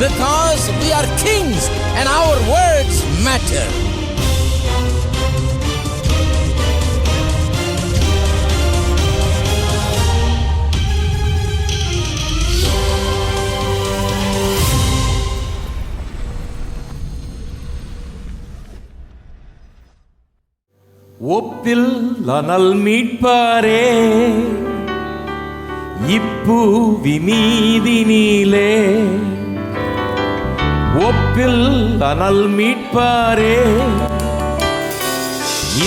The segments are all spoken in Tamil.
because we are kings and our words matter. ஒப்பில் அனல் மீட்பாரே இப்புவி மீதினிலே, ஒப்பில் அனல் மீட்பாரே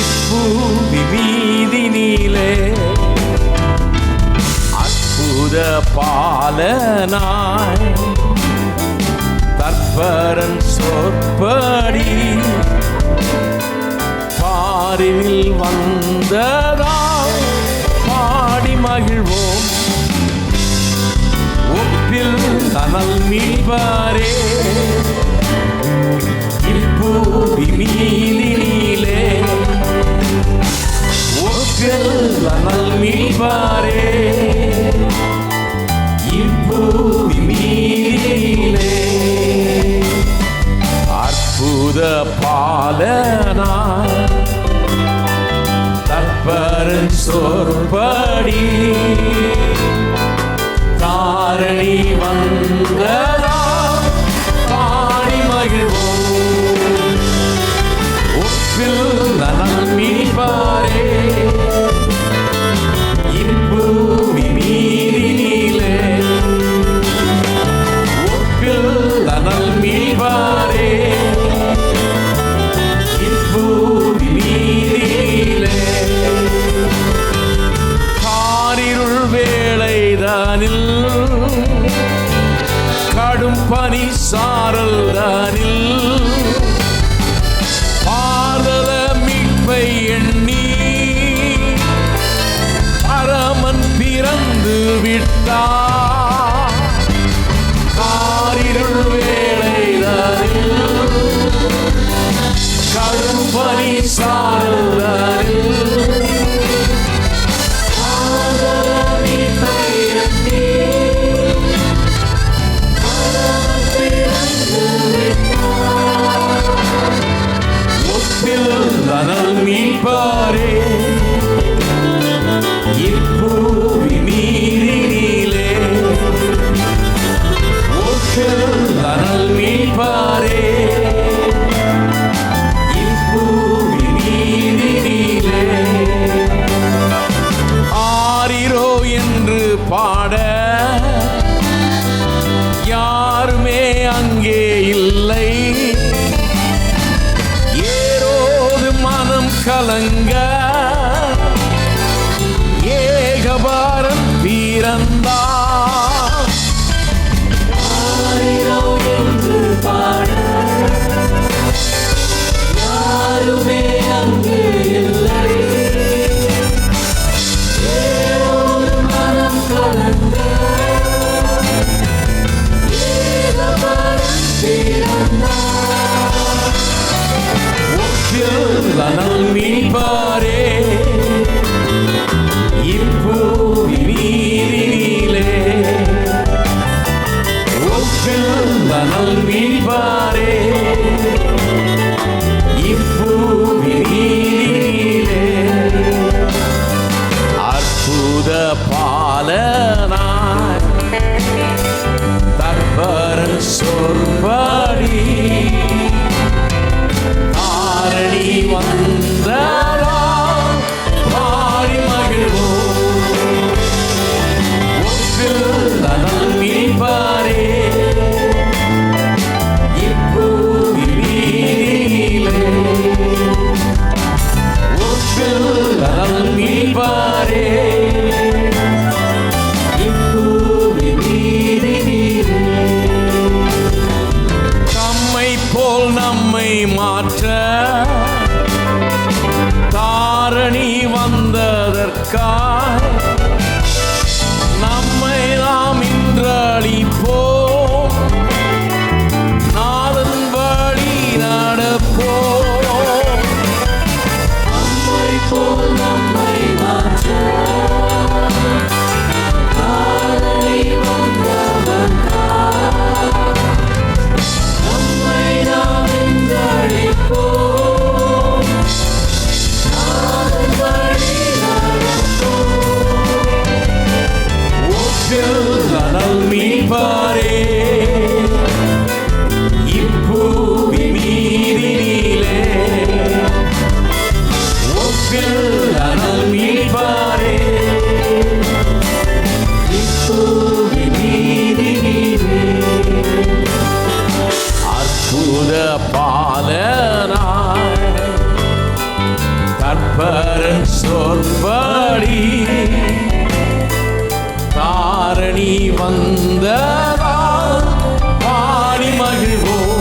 இப்புவி மீதினிலே, அற்புத பாலனாய் தற்பரன் சொற்படி பாரினில் வந்ததால் பாடி மகிழ்வோம். ஒப்பில் அனல் மீட்பாரே இப்புவி மீதினிலே, ஒப்பில் அனல் மீட்பாரே இப்புவி மீதினிலே, அற்புத பாலனாய் தற்பரன் சொற்படி தாரணி வந்ததால் பாடி மகிழ்வோம். ஒப்பில் அனல் மீட்பாரே இப்புவி மீதினிலே, ஒப்பில் அனல் மீட்பாரே இப்புவி மீதினிலே, காரிருள் வேளைதானில் கடும் பனி சாரல் தானில் பாதல மீட்பை எண்ணி பரமன் பிறந்து விட்டார். காரிருள் வேளைதானில் கடும் பனி சாரல் தானில் அனல் மீட்பாரே இப்புவி மீதினிலே, ஒப்பில் அனல் மீட்பாரே இப்புவி மீதினிலே, ஆரிரோ என்று பாட யாருமே அங்கே இல்லை, கலங்க ஏகபாரன் பிறந்தார். என்று பாட யாருமே அங்கு இல்லை, மனம் கலங்க ஏகபாரன் பிறந்தார். ஒப்பில் அனல் மீட்பாரே இப்புவி மீதினிலே, ஒப்பில் அனல் மீட்பாரே இப்புவி மீதினிலே, அற்புத பாலனாய் தற்பரன் சொற்படி தாரணி வந்ததால் பரன் சொற்படி தாரணி வந்ததா பாடி மகிழ்வோம்.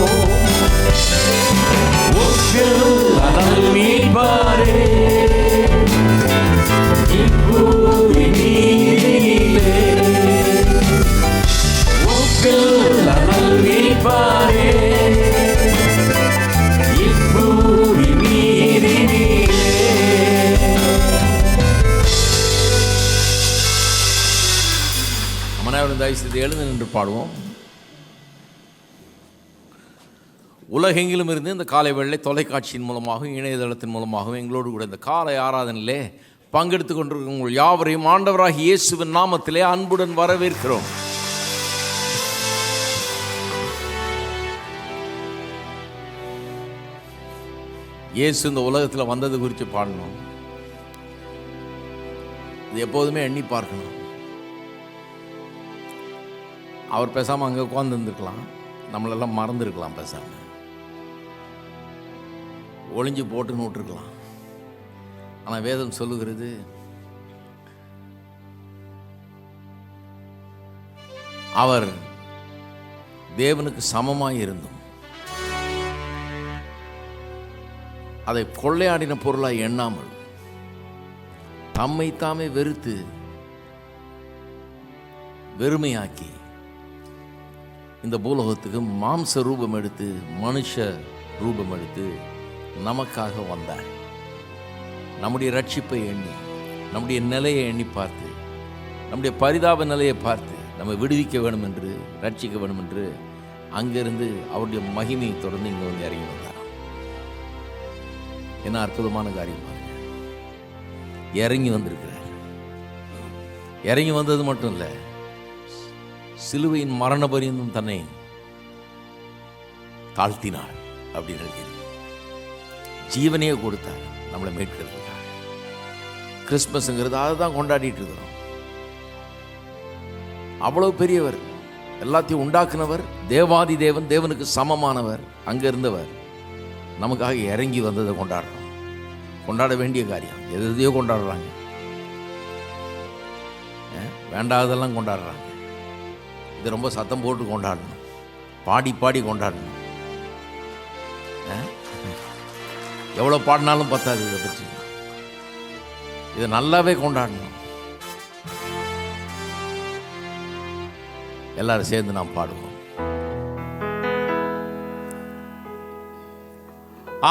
அனல் மீட்பாரே இப்பூமி நீரிலே, அனல் மீட்பாரே இப்பூமி நீரிலே. அமனாவின் தயவுசெய்து எழுந்து நின்று பாடுவோம். உலகெங்கிலும் இருந்து இந்த காலை வேளை தொலைக்காட்சியின் மூலமாகவும் இணையதளத்தின் மூலமாகவும் எங்களோடு கூட இந்த காலை ஆராதனையிலே பங்கெடுத்து கொண்டிருக்கும் உங்கள் யாவரையும் ஆண்டவராகிய இயேசுவின் நாமத்திலே அன்புடன் வரவேற்கிறோம். இயேசு இந்த உலகத்தில் வந்தது குறித்து பாடணும். இது எப்போதுமே எண்ணி பார்க்கணும். அவர் பேசாமல் அங்கே உட்கார்ந்து இருந்திருக்கலாம், நம்மளெல்லாம் மறந்துருக்கலாம், பேசாமல் ஒளிஞ்சு போட்டுன்னு விட்டுருக்கலாம். ஆனால் வேதம் சொல்லுகிறது, அவர் தேவனுக்கு சமமாய் இருந்தும் அதை கொள்ளையாடின பொருளாய் எண்ணாமல் தம்மை தாமே வெறுத்து வெறுமையாக்கி இந்த பூலோகத்துக்கு மாம்ச ரூபம் எடுத்து மனுஷ ரூபம் எடுத்து நமக்காக வந்தார். நம்முடைய ரட்சிப்பை எண்ணி, நம்முடைய நிலையை எண்ணி பார்த்து, நம்முடைய பரிதாப நிலையை பார்த்து நம்ம விடுவிக்க வேண்டும் என்று, ரட்சிக்க வேண்டும் என்று அங்கிருந்து அவருடைய மகிமையை தொடர்ந்து இங்கே வந்து இறங்கி வந்தார். என்ன அற்புதமான காரியம் பாருங்க. இறங்கி வந்திருக்கிறார். இறங்கி வந்தது மட்டும் இல்லை, சிலுவையின் மரண பரியந்தம் தன்னை தாழ்த்தினார் அப்படின்னு ஜீவனையே கொடுத்தார் நம்மளை மீட்கிறதுக்காக. கிறிஸ்மஸ்ங்கிறது அதை தான் கொண்டாடிட்டு இருக்கிறோம். அவ்வளவு பெரியவர், எல்லாத்தையும் உண்டாக்குனவர், தேவாதி தேவன், தேவனுக்கு சமமானவர், அங்கே இருந்தவர் நமக்காக இறங்கி வந்ததை கொண்டாடுறோம். கொண்டாட வேண்டிய காரியம். எதையோ கொண்டாடுறாங்க, வேண்டாததெல்லாம் கொண்டாடுறாங்க. இது ரொம்ப சத்தம் போட்டு கொண்டாடணும், பாடி பாடி கொண்டாடணும். எவ்வளோ பாடினாலும் பத்தாது. இதை பற்றி இதை நல்லாவே கொண்டாடணும். எல்லாரும் சேர்ந்து நாம் பாடுவோம்.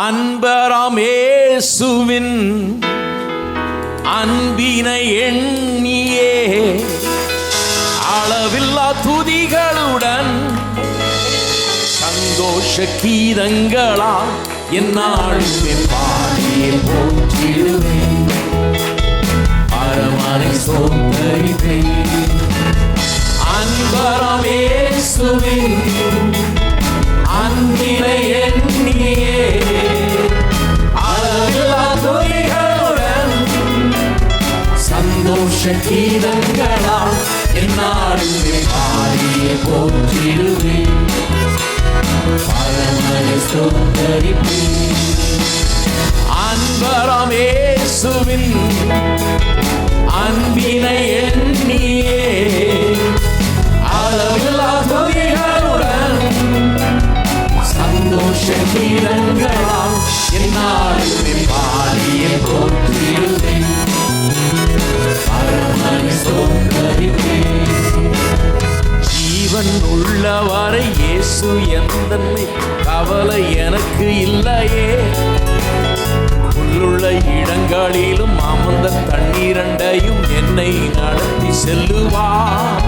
அன்பராம் இயேசுவின் அன்பினை எண்ணியே அளவில்லா துதிகளுடன் சந்தோஷ கீதங்களா என்னாலுமே பாடியே போற்றிடுவேன், அரமனை சோதரிப்பேன். அன்பராம் இயேசுவின் அன்பினை எண்ணியே அளவில்லா துதிகளுடன் சந்தோஷ கீதங்களா என்னாலுமே பாடியே போற்றிடுவேன், அரமனை சோதரிப்பேன். அன்பராம் இயேசுவின் அன்பினை எண்ணியே அளவில்லா துதிகளுடன் சந்தோஷ கீதங்களால் என்னாலுமே பாடியே போற்றிடுவேன், அரமனை சோதரிப்பேன். ஜீவன் உள்ளவரை இயேசு எந்தன்மை கவலை எனக்கு இல்லையே, உள்ளுள்ள இடங்களிலும் அமர்ந்த தண்ணீரண்டையும் என்னை நடத்தி செல்லுவார்.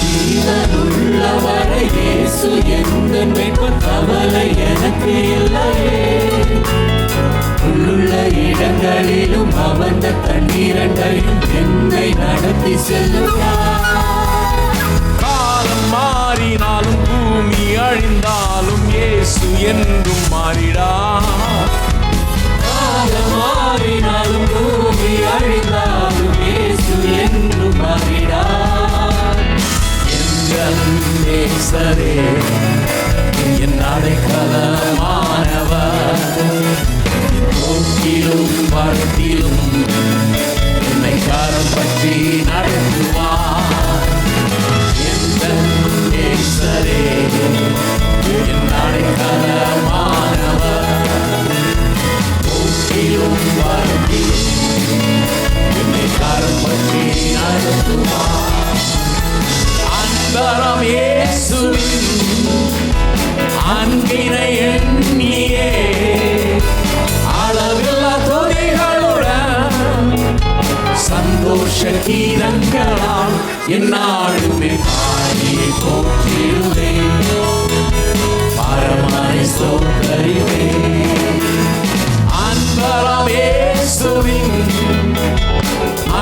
ஜீவன் உள்ளவரை இயேசு எந்தன்மை கவலை எனக்கு இல்லையே, உள்ளுள்ள இடங்களிலும் அமர்ந்த தண்ணீரண்டையும் என்னை நடத்தி செல்லுவார். மாறினாலும் பூமி அழிந்தாலும் இயேசு என்றும் மாறிடா. காலம் மாறினாலும் பூமி அழிந்தாலும் இயேசு என்றும் மாறிடா. எங்கள் நேசரே என் அடைக்கலமானவர், போக்கிலும் என்னாலுமே பாடியே போற்றிடுவேன், பரமனை ஸ்தோத்தரிப்பேன். அன்பராம் இயேசுவின்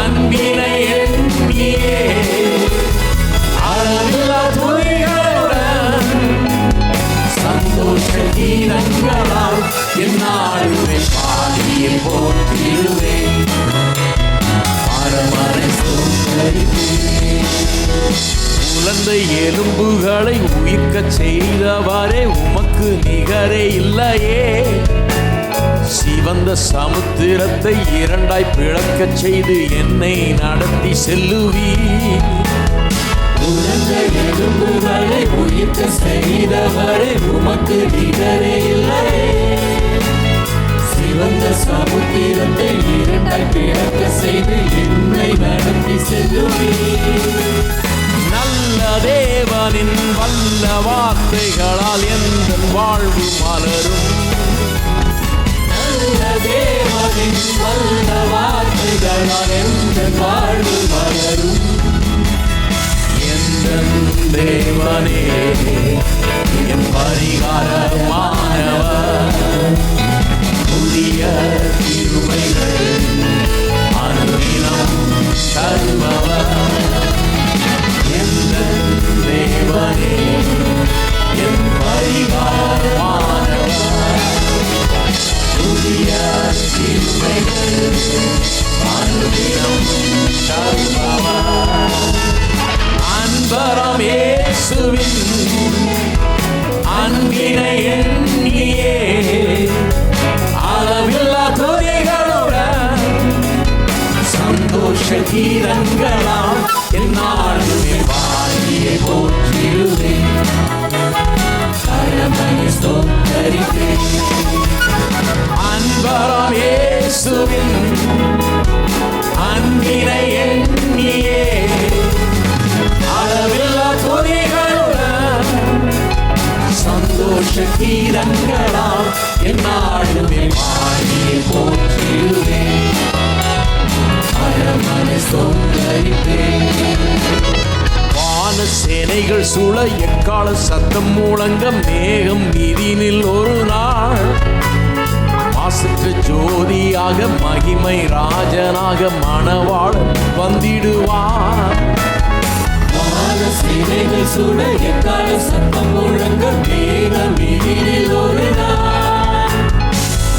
அன்பினை எண்ணியே அளவில்லா துதிகளுடன் சந்தோஷ கீதங்களால் என்னாலுமே பாடியே போற்றிடுவேன், பரமனை ஸ்தோத்தரிப்பேன். உலர்ந்த எலும்புகளை உயிர்க்கச் செய்தவரே உமக்கு நிகரே இல்லையே. சிவந்த சமுத்திரத்தை இரண்டாய் பிளக்கச் செய்து என்னை நடத்தி செல்லுவி. உலர்ந்த எலும்புகளை உயிர்க்க செய்தவரே உமக்கு நிகரே இல்லையே. சிவந்த சமுத்திரத்தை இரண்டாய் பிளக்க செய்து என்னை நடத்தி செல்லுவி. நல்ல தேவனின் வல்ல வார்த்தைகளால் எந்த வாழ்வு மலரும். நல்ல தேவனின் வல்ல வார்த்தைகளால் எந்த வாழ்வு மலரும். எந்த தேவனே என் பரிகாரமானவர், புதிய கிருபைகள் அனுதினம் தருபவர். எந்த தேவனே என் பரிகாரமானவர், புதிய கிருபைகள் அனுதினம் தருபவர். அன்பராம் இயேசுவின் அன்பினை எண்ணியே அளவில்லா துதிகளுடன் சந்தோஷ கீதங்களால் என்னாலுமே பாடியே போற்றிடுவேன், பரமனை ஸ்தோத்தரிப்பேன். அன்பராம் இயேசுவின் அன்பினை எண்ணியே அளவில்லா துதிகளுடன் சந்தோஷ கீதங்களால் என்னாலுமே பாடியே போற்றிடுவேன், பரமனை ஸ்தோத்தரிப்பேன். வான சேனைகள் சூழ எக்கால சத்தம் மூலங்க மேகம் நீதினில் ஒரு நாள் மாசற்ற ஜோதியாக மகிமை ராஜனாக மணவாளன் வந்திடுவார். வான சேனைகள் சூழ எக்கால சத்தம் முழங்க மேகம் நீதினில் ஒரு நாள்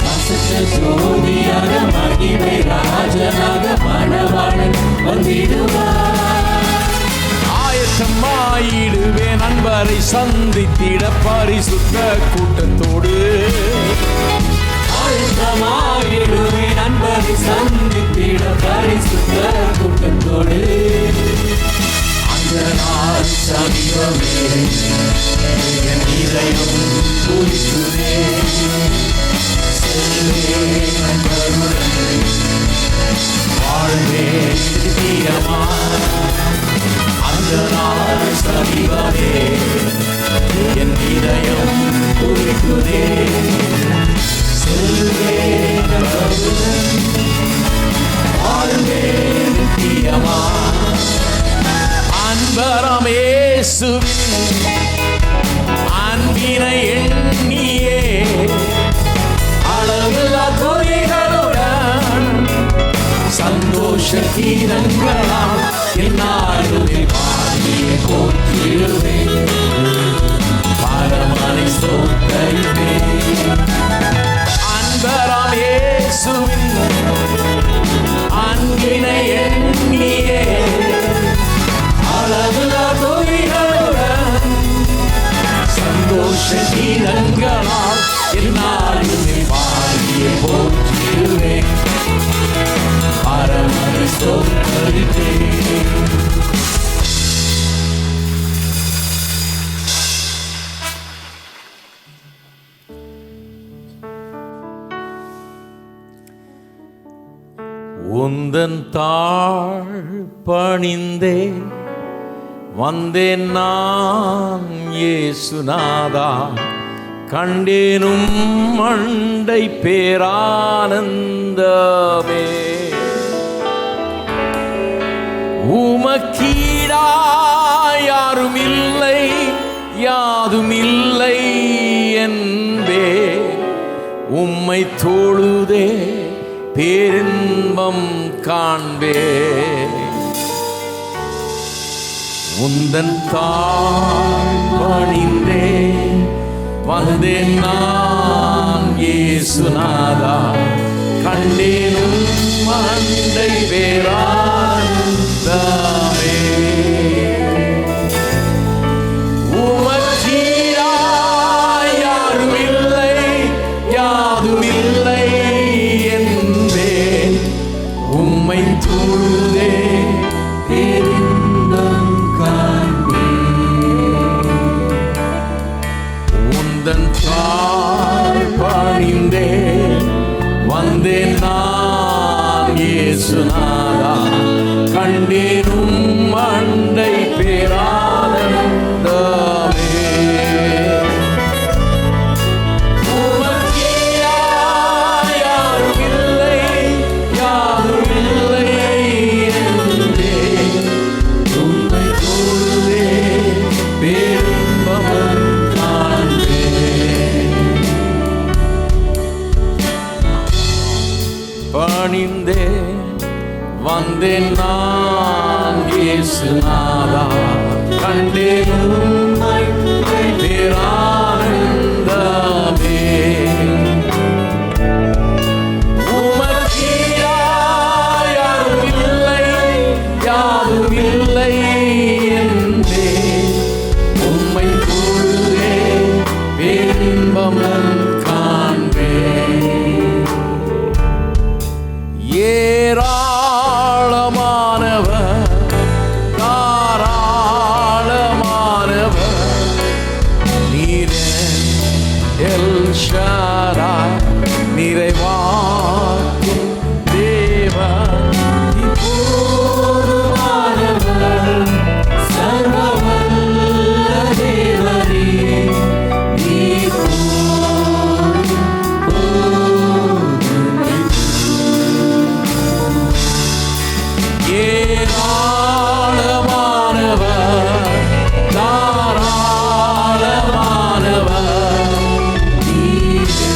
மாசற்ற ஜோதியாக மகிமை ராஜனாக மணவாளன் வந்திடுவார். ஆயத்தமாயிடுவேன் நண்பரை சந்தித்திட பரிசுத்த கூட்டத்தோடு. ஆயத்தமாயிடுவேன் நண்பரை சந்தித்திட பரிசுத்த கூட்டத்தோடு. அந்த நாள் சமீபமே என் இதயம் துடிக்குதே. செல்வேன் நண்பருடன் வாழ்வேன் நித்தியமா. அந்த நாள் சமீபமே என் இதயம் துடிக்குதே. செல்வேன் நண்பருடன் வாழ்வேன் நித்தியமா. அன்பராம் இயேசுவின் அன்பினை எண்ணியே அளவில்லா துதிகளுடன் சந்தோஷ கீதங்களால் என்னாலுமே பாடியே போற்றிடுவேன், பரமனை ஸ்தோத்தரிப்பேன். அன்பராம் இயேசுவின் அன்பினை எண்ணியே அளவில்லா துதிகளுடன் சந்தோஷ கீதங்களால் என்னாலுமே பாடியே போற்றிடுவேன், பரமனை ஸ்தோத்தரிப்பேன். உந்தன் தாழ் பணிந்தே வந்தேன் நான் இயேசுநாதா. கண்டேனும் மண்டை பேரானந்தமே. உமக்கீழ யாரும் இல்லை, யாதும் இல்லை என்பே. உம்மை தொழுதே பேரின்பம் காண்பே. உந்தன் தாழ் பணிந்தே வந்தேன் நான் இயேசுநாதா. கண்டேனும் மண்டை வேறாந்தமே. உமக்கீடாய் யாரும் இல்லை, யாதும் இல்லை என்பேன். உம்மை தொழுதே பேரின்பம் காண்பேன். உந்தன் தாழ் பணிந்தே வந்தேன் நான் இயேசுநாதா. கண்டேனும் மண்டை பேரானந்தமே. உமக்கீடாய் யாரும் இல்லை, யாதும் இல்லை என்பேன். உம்மை தொழுதே பேரின்பம் காண்பேன். பணிந்தே வந்தேன் நான் இயேசுநாதா. கண்டேனும் பேரானந்தமே. உமக்கீடாய் யாரும் இல்லை, யாதும் இல்லை என்பேன். உம்மை தொழுதே பேரின்பம் காண்பேன். ஏராளமானவர், தாராளமானவர் நீரே. எல் ஷடாய் நிறைவாக்கும் தேவன். இப்போதுமானவர் சர்வவல்ல தேவரே. நீர் ஏராளமானவர், தாராளமானவர் நீரே.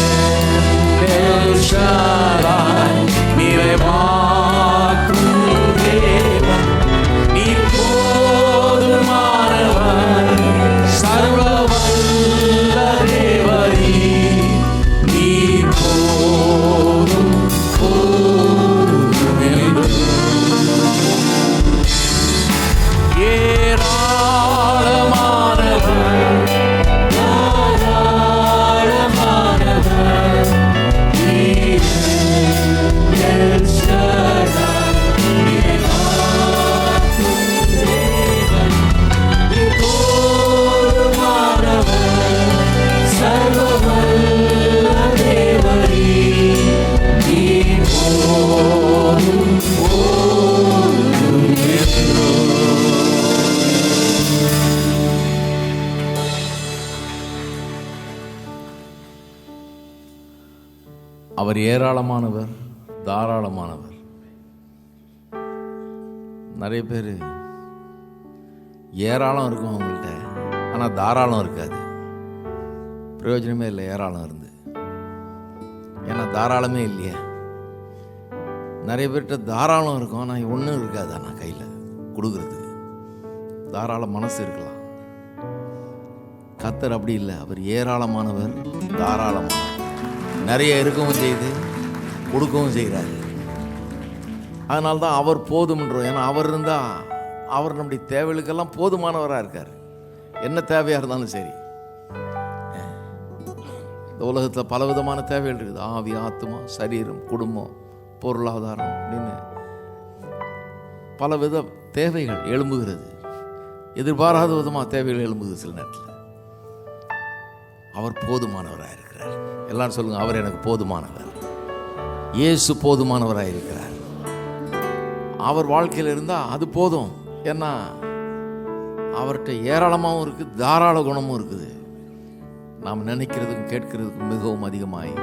எல் ஷடாய் நிறைவாக்கும் தேவன். நீர் போதுமானவர் சர்வவல்ல தேவரே. நீர் போதும் ஏராளமானவர், தாராளமானவர் நீரே. எல் ஷடாய் நிறைவாக்கும் தேவன். இப்போதுமானவர் சர்வவல்ல தேவரே. நீர் போதும் அவர் ஏராளமானவர், தாராளமானவர். நிறைய பேர் ஏராளம் இருக்கும் அவங்கள்ட்ட, ஆனால் தாராளம் இருக்காது. பிரயோஜனமே இல்லை ஏராளம் இருந்து. ஏன்னா தாராளமே இல்லையே. நிறைய பேர்கிட்ட தாராளம் இருக்கும், ஆனால் ஒன்றும் இருக்காது. ஆனால் கையில் கொடுக்குறதுக்கு தாராள மனசு இருக்கலாம். கர்த்தர் அப்படி இல்லை. அவர் ஏராளமானவர், தாராளமானவர். நிறைய இருக்கவும் செய்து கொடுக்கவும் செய்கிறார். அதனால தான் அவர் போதும்ன்றோம். ஏன்னா அவர் இருந்தால் அவர் நம்முடைய தேவைகளுக்கெல்லாம் போதுமானவராக இருக்கார். என்ன தேவையாக இருந்தாலும் சரி. இந்த உலகத்தில் பலவிதமான தேவைகள் இருக்குது. ஆவி, ஆத்மா, சரீரம், குடும்பம், பொருளாதாரம் அப்படின்னு பலவித தேவைகள் எழும்புகிறது. எதிர்பாராத விதமாக தேவைகள் எழும்புது சில நேரத்தில். அவர் போதுமானவராக இருக்கிறார். எல்லாரும் சொல்லுங்க, அவர் எனக்கு போதுமானவர். இயேசு போதுமானவராக இருக்கிறார். அவர் வாழ்க்கையில் இருந்தால் அது போதும். ஏன்னா அவர்கிட்ட ஏராளமாகவும் இருக்குது, தாராள குணமும் இருக்குது. நாம் நினைக்கிறதுக்கும் கேட்கிறதுக்கும் மிகவும் அதிகமாய்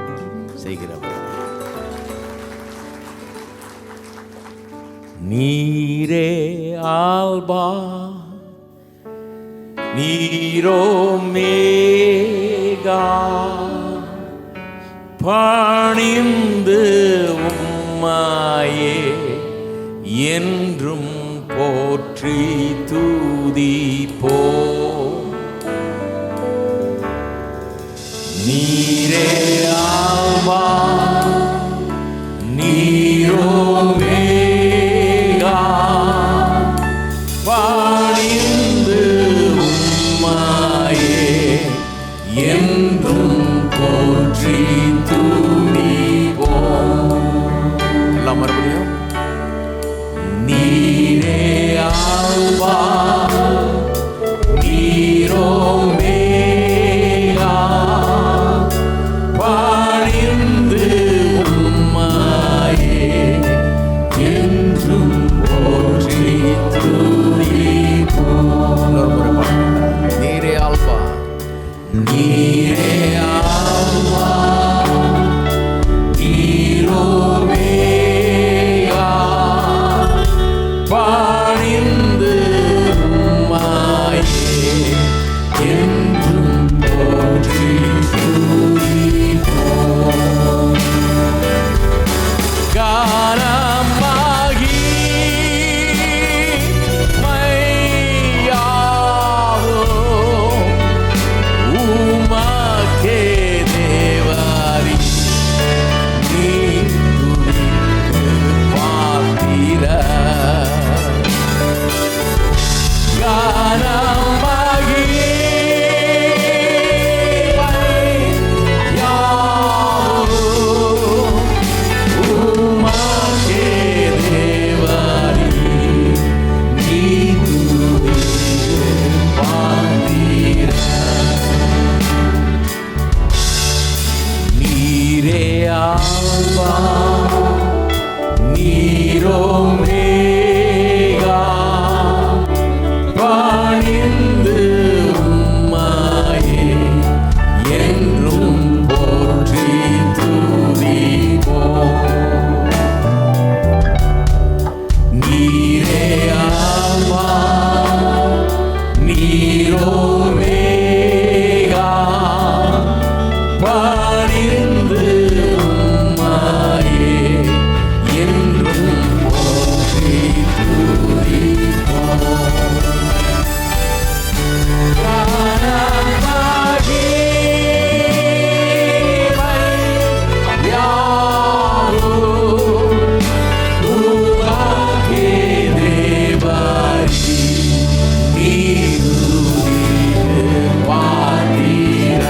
செய்கிறவர். நீரே ஆல்பா நீரோமேகா, பணிந்து உம்மாயே என்றும் போற்றி துதிப்போம். நீரே ஆல்பா நீரோமேகா, பணிந்து உம்மாயே என்றும் போற்றி துதிப்போம். எல்லாம் மறுபடியும். நீரே ஆல்பா நீரோமேகா, பணிந்து உம்மாயே என்றும் போற்றி துதிப்போம். நீரே ஆல்பா நீரே ஆல்பா நீரோமேகா, பணிந்து உம்மாயே என்றும் போற்றி துதிப்போம். கானமாகி மையாவும் உமக்கே தேவாரி, நீ துதிக்கு பாத்திரர். கானமாகி மையாவும் உமக்கே தேவாரி, நீ துதிக்கு பாத்திரர். நீரே ஆல்பா நீரோமேகா, பணிந்து உம்மாயே என்றும் போற்றி துதிப்போம். நீரே ஆல்பா நீரோமேகா, பணிந்து உம்மாயே என்றும் போற்றி துதிப்போம். கானமாகி மையாவும் உமக்கே தேவாரி, நீ துதிக்கு பாத்திரர்.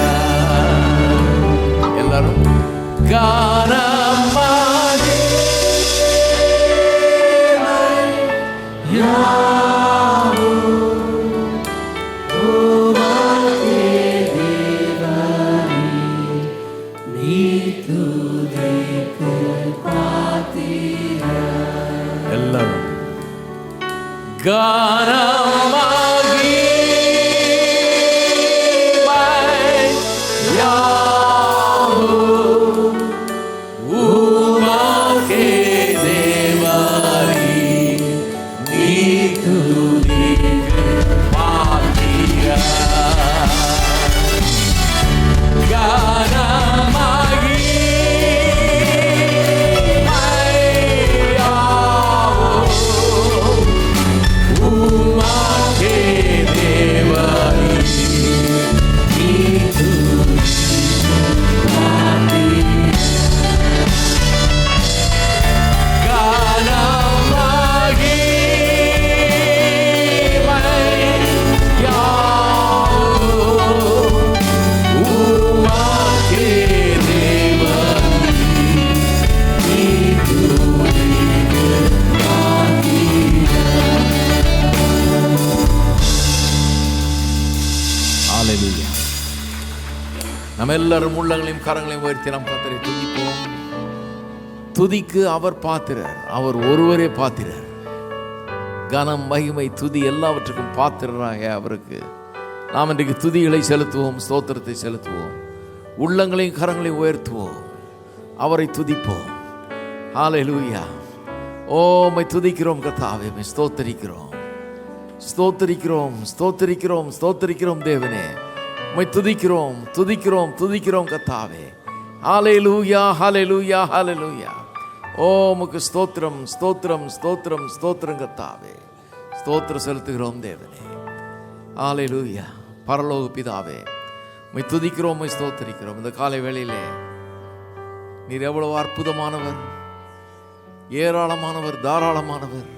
எல்லாரும் கானமாகி எல்லாரும் கானமாகி மையாவும் உமக்கே தேவாரி, நீ துதிக்கு பாத்திரர். கானமாகி மையாவும் உமக்கே தேவாரி, நீ துதிக்கு பாத்திரர். கானமாகி மையாவும் உமக்கே தேவாரி, நீ துதிக்கு பாத்திரர். ஹல்லேலூயா. நம்ம எல்லாரும் உள்ளங்களையும் கரங்களையும் உயர்த்தி நாம் கர்த்தரை துதிப்போம். துதிக்கு அவர் பாத்திரர், அவர் ஒருவரே பாத்திரர். கனம் மகிமை துதி எல்லாவற்றுக்கும் பாத்திரராக அவருக்கு நாம் இன்றைக்கு துதிகளை செலுத்துவோம், ஸ்தோத்திரத்தை செலுத்துவோம், உள்ளங்களையும் கரங்களையும் உயர்த்துவோம், அவரை துதிப்போம். ஹல்லேலூயா. உம்மை துதிக்கிறோம் கர்த்தாவே, உம்மை ஸ்தோத்தரிக்கிறோம், ஸ்தோத்தரிக்கிறோம், ஸ்தோத்தரிக்கிறோம், ஸ்தோத்தரிக்கிறோம் தேவனே. உம்மை துதிக்கிறோம், துதிக்கிறோம், துதிக்கிறோம் கர்த்தாவே. ஹல்லேலூயா, ஹல்லேலூயா, ஹல்லேலூயா. உமக்கு ஸ்தோத்திரம், ஸ்தோத்திரம், ஸ்தோத்திரம், ஸ்தோத்திரம் கர்த்தாவே. ஸ்தோத்திரம் செலுத்துகிறோம் தேவனே. ஹல்லேலூயா. பரலோக பிதாவே, உம்மை துதிக்கிறோம், உம்மை ஸ்தோத்தரிக்கிறோம். இந்த காலை வேளையிலே நீர் எவ்வளவு அற்புதமானவர், ஏராளமானவர், தாராளமானவர்.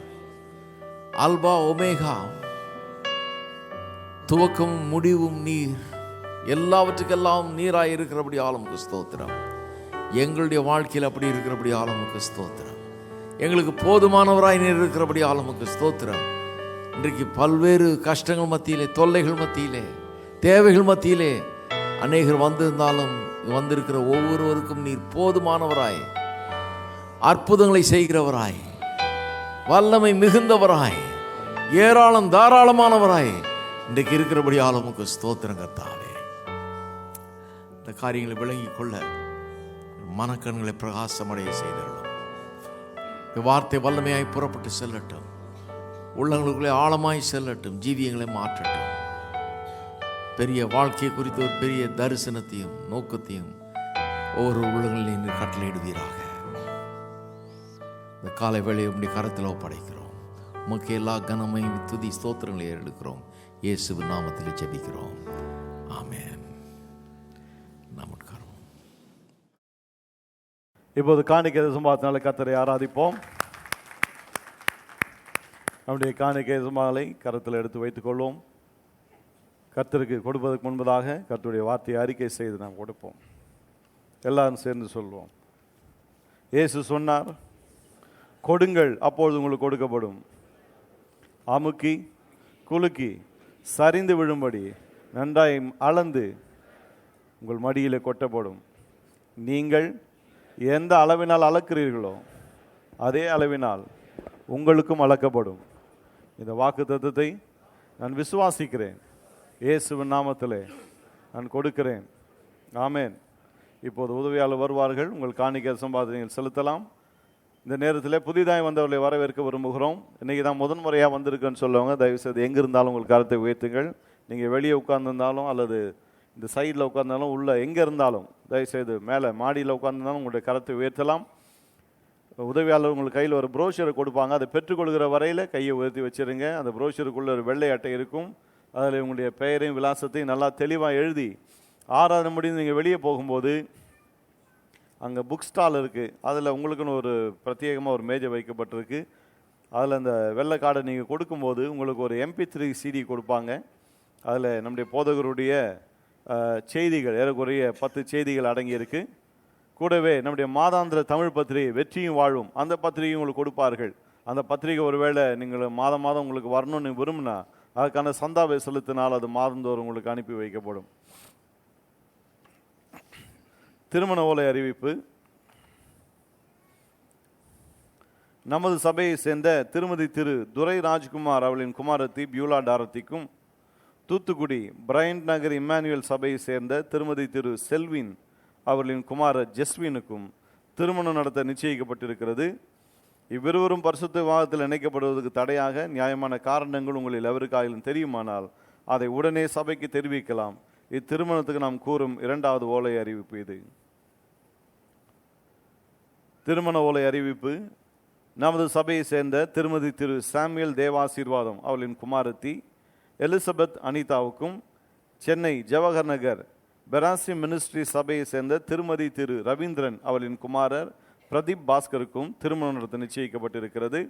அல்பா ஒமேகா, துவக்கமும் முடிவும் நீர், எல்லாவற்றுக்கெல்லாம் நீராய் இருக்கிறபடி ஆளுமுக்கு ஸ்தோத்திரம். எங்களுடைய வாழ்க்கையில் அப்படி இருக்கிறபடி ஆளுமுக்கு ஸ்தோத்திரம். எங்களுக்கு போதுமானவராய் நீர் இருக்கிறபடி ஆளுமுக்கு ஸ்தோத்திரம். இன்றைக்கு பல்வேறு கஷ்டங்கள் மத்தியிலே, தொல்லைகள் மத்தியிலே, தேவைகள் மத்தியிலே அநேகர் வந்திருந்தாலும் வந்திருக்கிற ஒவ்வொருவருக்கும் நீர் போதுமானவராய், அற்புதங்களை செய்கிறவராய், வல்லமை மிகுந்தவராய், ஏராளம் தாராளமானவராய் இன்றைக்கு இருக்கிறபடி ஆளுமுக்கு ஸ்தோத்திரம் கர்த்தாவே. இந்த காரியங்களை விளங்கிக் கொள்ள மனக்கண்களை பிரகாசமடைய செய்திடலாம். இந்த வார்த்தை வல்லமையாய் புறப்பட்டு செல்லட்டும், உள்ளங்களுக்குள்ளே ஆழமாய் செல்லட்டும், ஜீவியங்களை மாற்றட்டும். பெரிய வாழ்க்கையை குறித்த ஒரு பெரிய தரிசனத்தையும் நோக்கத்தையும் ஒவ்வொரு உள்ளங்களில் கட்டளையிடுவீராக. இந்த காலை வேளையை உம்முடைய கரத்தில் ஒப்படைக்கிறோம். உமக்கு எல்லா கனமையும் துதி ஸ்தோத்திரங்களை எடுக்கிறோம். இயேசுவின் நாமத்தில் ஜெபிக்கிறோம். ஆமென். நாம் உட்காருவோம். இப்போது காணிக்கை சும்பாத்தினால கர்த்தரை ஆராதிப்போம். நம்முடைய காணிக்கை சும்பாலை கரத்தில் எடுத்து வைத்துக் கொள்வோம். கர்த்தருக்கு கொடுப்பதற்கு முன்பதாக கர்த்தருடைய வார்த்தையை அறிக்கை செய்து நாம் கொடுப்போம். எல்லாரும் சேர்ந்து சொல்வோம். இயேசு சொன்னார், கொடுங்கள் அப்பொழுது உங்களுக்கு கொடுக்கப்படும், அமுக்கி குலுக்கி சரிந்து விழும்படி நன்றாய் அளந்து உங்கள் மடியிலே கொட்டப்படும். நீங்கள் எந்த அளவினால் அளக்கிறீர்களோ அதே அளவினால் உங்களுக்கும் அளக்கப்படும். இந்த வாக்கு தத்தத்தை நான் விசுவாசிக்கிறேன். இயேசுவின் நாமத்திலே நான் கொடுக்கிறேன். ஆமென். இப்போது உதவியாளர் வருவார்கள். உங்கள் காணிக்கை சம்பாதனைகள் செலுத்தலாம். இந்த நேரத்தில் புதிதாய் வந்தவர்களை வரவேற்க விரும்புகிறோம். இன்றைக்கி தான் முதன்முறையாக வந்திருக்குன்னு சொல்லுவாங்க. தயவுசெய்து எங்கே இருந்தாலும் உங்கள் கரத்தை உயர்த்துங்கள். நீங்கள் வெளியே உட்கார்ந்துருந்தாலும் அல்லது இந்த சைடில் உட்கார்ந்தாலும் உள்ள எங்கே இருந்தாலும் தயவுசெய்து மேலே மாடியில் உட்கார்ந்துருந்தாலும் உங்களுடைய கரத்தை உயர்த்தலாம். உதவியாளர் உங்களுக்கு கையில் ஒரு ப்ரோஷரை கொடுப்பாங்க. அதை பெற்றுக்கொள்கிற வரையில் கையை உயர்த்தி வச்சுருங்க. அந்த ப்ரோஷருக்குள்ளே ஒரு வெள்ளை அட்டை இருக்கும். அதில் உங்களுடைய பெயரையும் விலாசத்தையும் நல்லா தெளிவாக எழுதி ஆராதனை முடிந்து நீங்கள் வெளியே போகும்போது அங்கே புக் ஸ்டால் இருக்குது. அதில் உங்களுக்குன்னு ஒரு பிரத்யேகமாக ஒரு மேஜை வைக்கப்பட்டிருக்கு. அதில் அந்த வெள்ளை கார்டை நீங்கள் கொடுக்கும்போது உங்களுக்கு ஒரு MP3 CD கொடுப்பாங்க. அதில் நம்முடைய போதகருடைய செய்திகள் ஏறக்குறைய 10 செய்திகள் அடங்கியிருக்கு. கூடவே நம்முடைய மாதாந்திர தமிழ் பத்திரிகை வெற்றியும் வாழும் அந்த பத்திரிகை உங்களுக்கு கொடுப்பார்கள். அந்த பத்திரிகை ஒருவேளை நீங்கள் மாதம் மாதம் உங்களுக்கு வரணும்னு விரும்பினா அதுக்கான சந்தாவை செலுத்தினால் அது மாதந்தோறும் உங்களுக்கு அனுப்பி வைக்கப்படும். திருமண ஓலை அறிவிப்பு. நமது சபையை சேர்ந்த திருமதி திரு துரை ராஜ்குமார் அவர்களின் குமாரத்தி பியூலா டாரத்திக்கும், தூத்துக்குடி பிரையண்ட் நகர் இம்மானுவேல் சபையை சேர்ந்த திருமதி திரு செல்வின் அவர்களின் குமாரர் ஜெஸ்வினுக்கும் திருமணம் நடத்த நிச்சயிக்கப்பட்டிருக்கிறது. இவ்விருவரும் பரிசுத்த விவாகத்தில் இணைக்கப்படுவதற்கு தடையாக நியாயமான காரணங்கள் உங்களில் எவருக்காயிலும் தெரியுமானால் அதை உடனே சபைக்கு தெரிவிக்கலாம். இத்திருமணத்துக்கு நாம் கூறும் 2வது ஓலை அறிவிப்பு இது. திருமண ஓலை அறிவிப்பு. நமது சபையை சேர்ந்த திருமதி திரு சாமுவேல் தேவாசீர்வாதம் அவர்களின் குமாரத்தி எலிசபெத் அனிதாவுக்கும், சென்னை ஜவஹர் நகர் பெராசி மினிஸ்ட்ரி சபையை சேர்ந்த திருமதி திரு ரவீந்திரன் அவர்களின் குமாரர் பிரதீப் பாஸ்கருக்கும் திருமணம் நடத்த நிச்சயிக்கப்பட்டிருக்கிறது.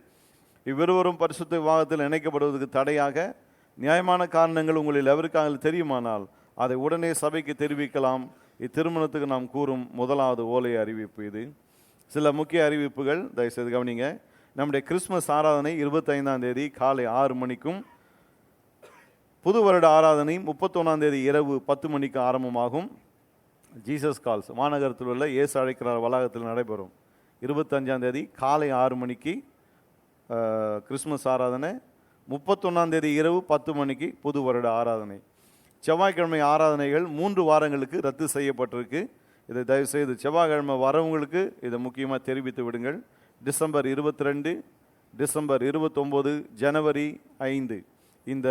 இவ்விருவரும் பரிசுத்த விவாகத்தில் இணைக்கப்படுவதற்கு தடையாக நியாயமான காரணங்கள் உங்களில் எவருக்காக தெரியுமானால் அதை உடனே சபைக்கு தெரிவிக்கலாம். இத்திருமணத்துக்கு நாம் கூறும் 1வது ஓலை அறிவிப்பு இது. சில முக்கிய அறிவிப்புகள் தயவுசெய்து கவனிங்க. நம்முடைய கிறிஸ்துமஸ் ஆராதனை 25ஆம் தேதி காலை 6 மணிக்கும், புது வருட ஆராதனை 31ஆம் தேதி இரவு 10 மணிக்கு ஆரம்பமாகும். ஜீசஸ் கால்ஸ் மாநகரத்தில் உள்ள இயேசு அழைக்கிறார் வளாகத்தில் நடைபெறும். 25ஆம் தேதி காலை 6 மணிக்கு கிறிஸ்துமஸ் ஆராதனை, 31ஆம் தேதி இரவு 10 மணிக்கு புது வருட ஆராதனை. செவ்வாய்க்கிழமை ஆராதனைகள் 3 வாரங்களுக்கு ரத்து செய்யப்பட்டிருக்கு. இதை தயவுசெய்து செவ்வாய்க்கிழமை வரவங்களுக்கு இதை முக்கியமாக தெரிவித்து விடுங்கள். டிசம்பர் 22, டிசம்பர் 29, ஜனவரி 5 இந்த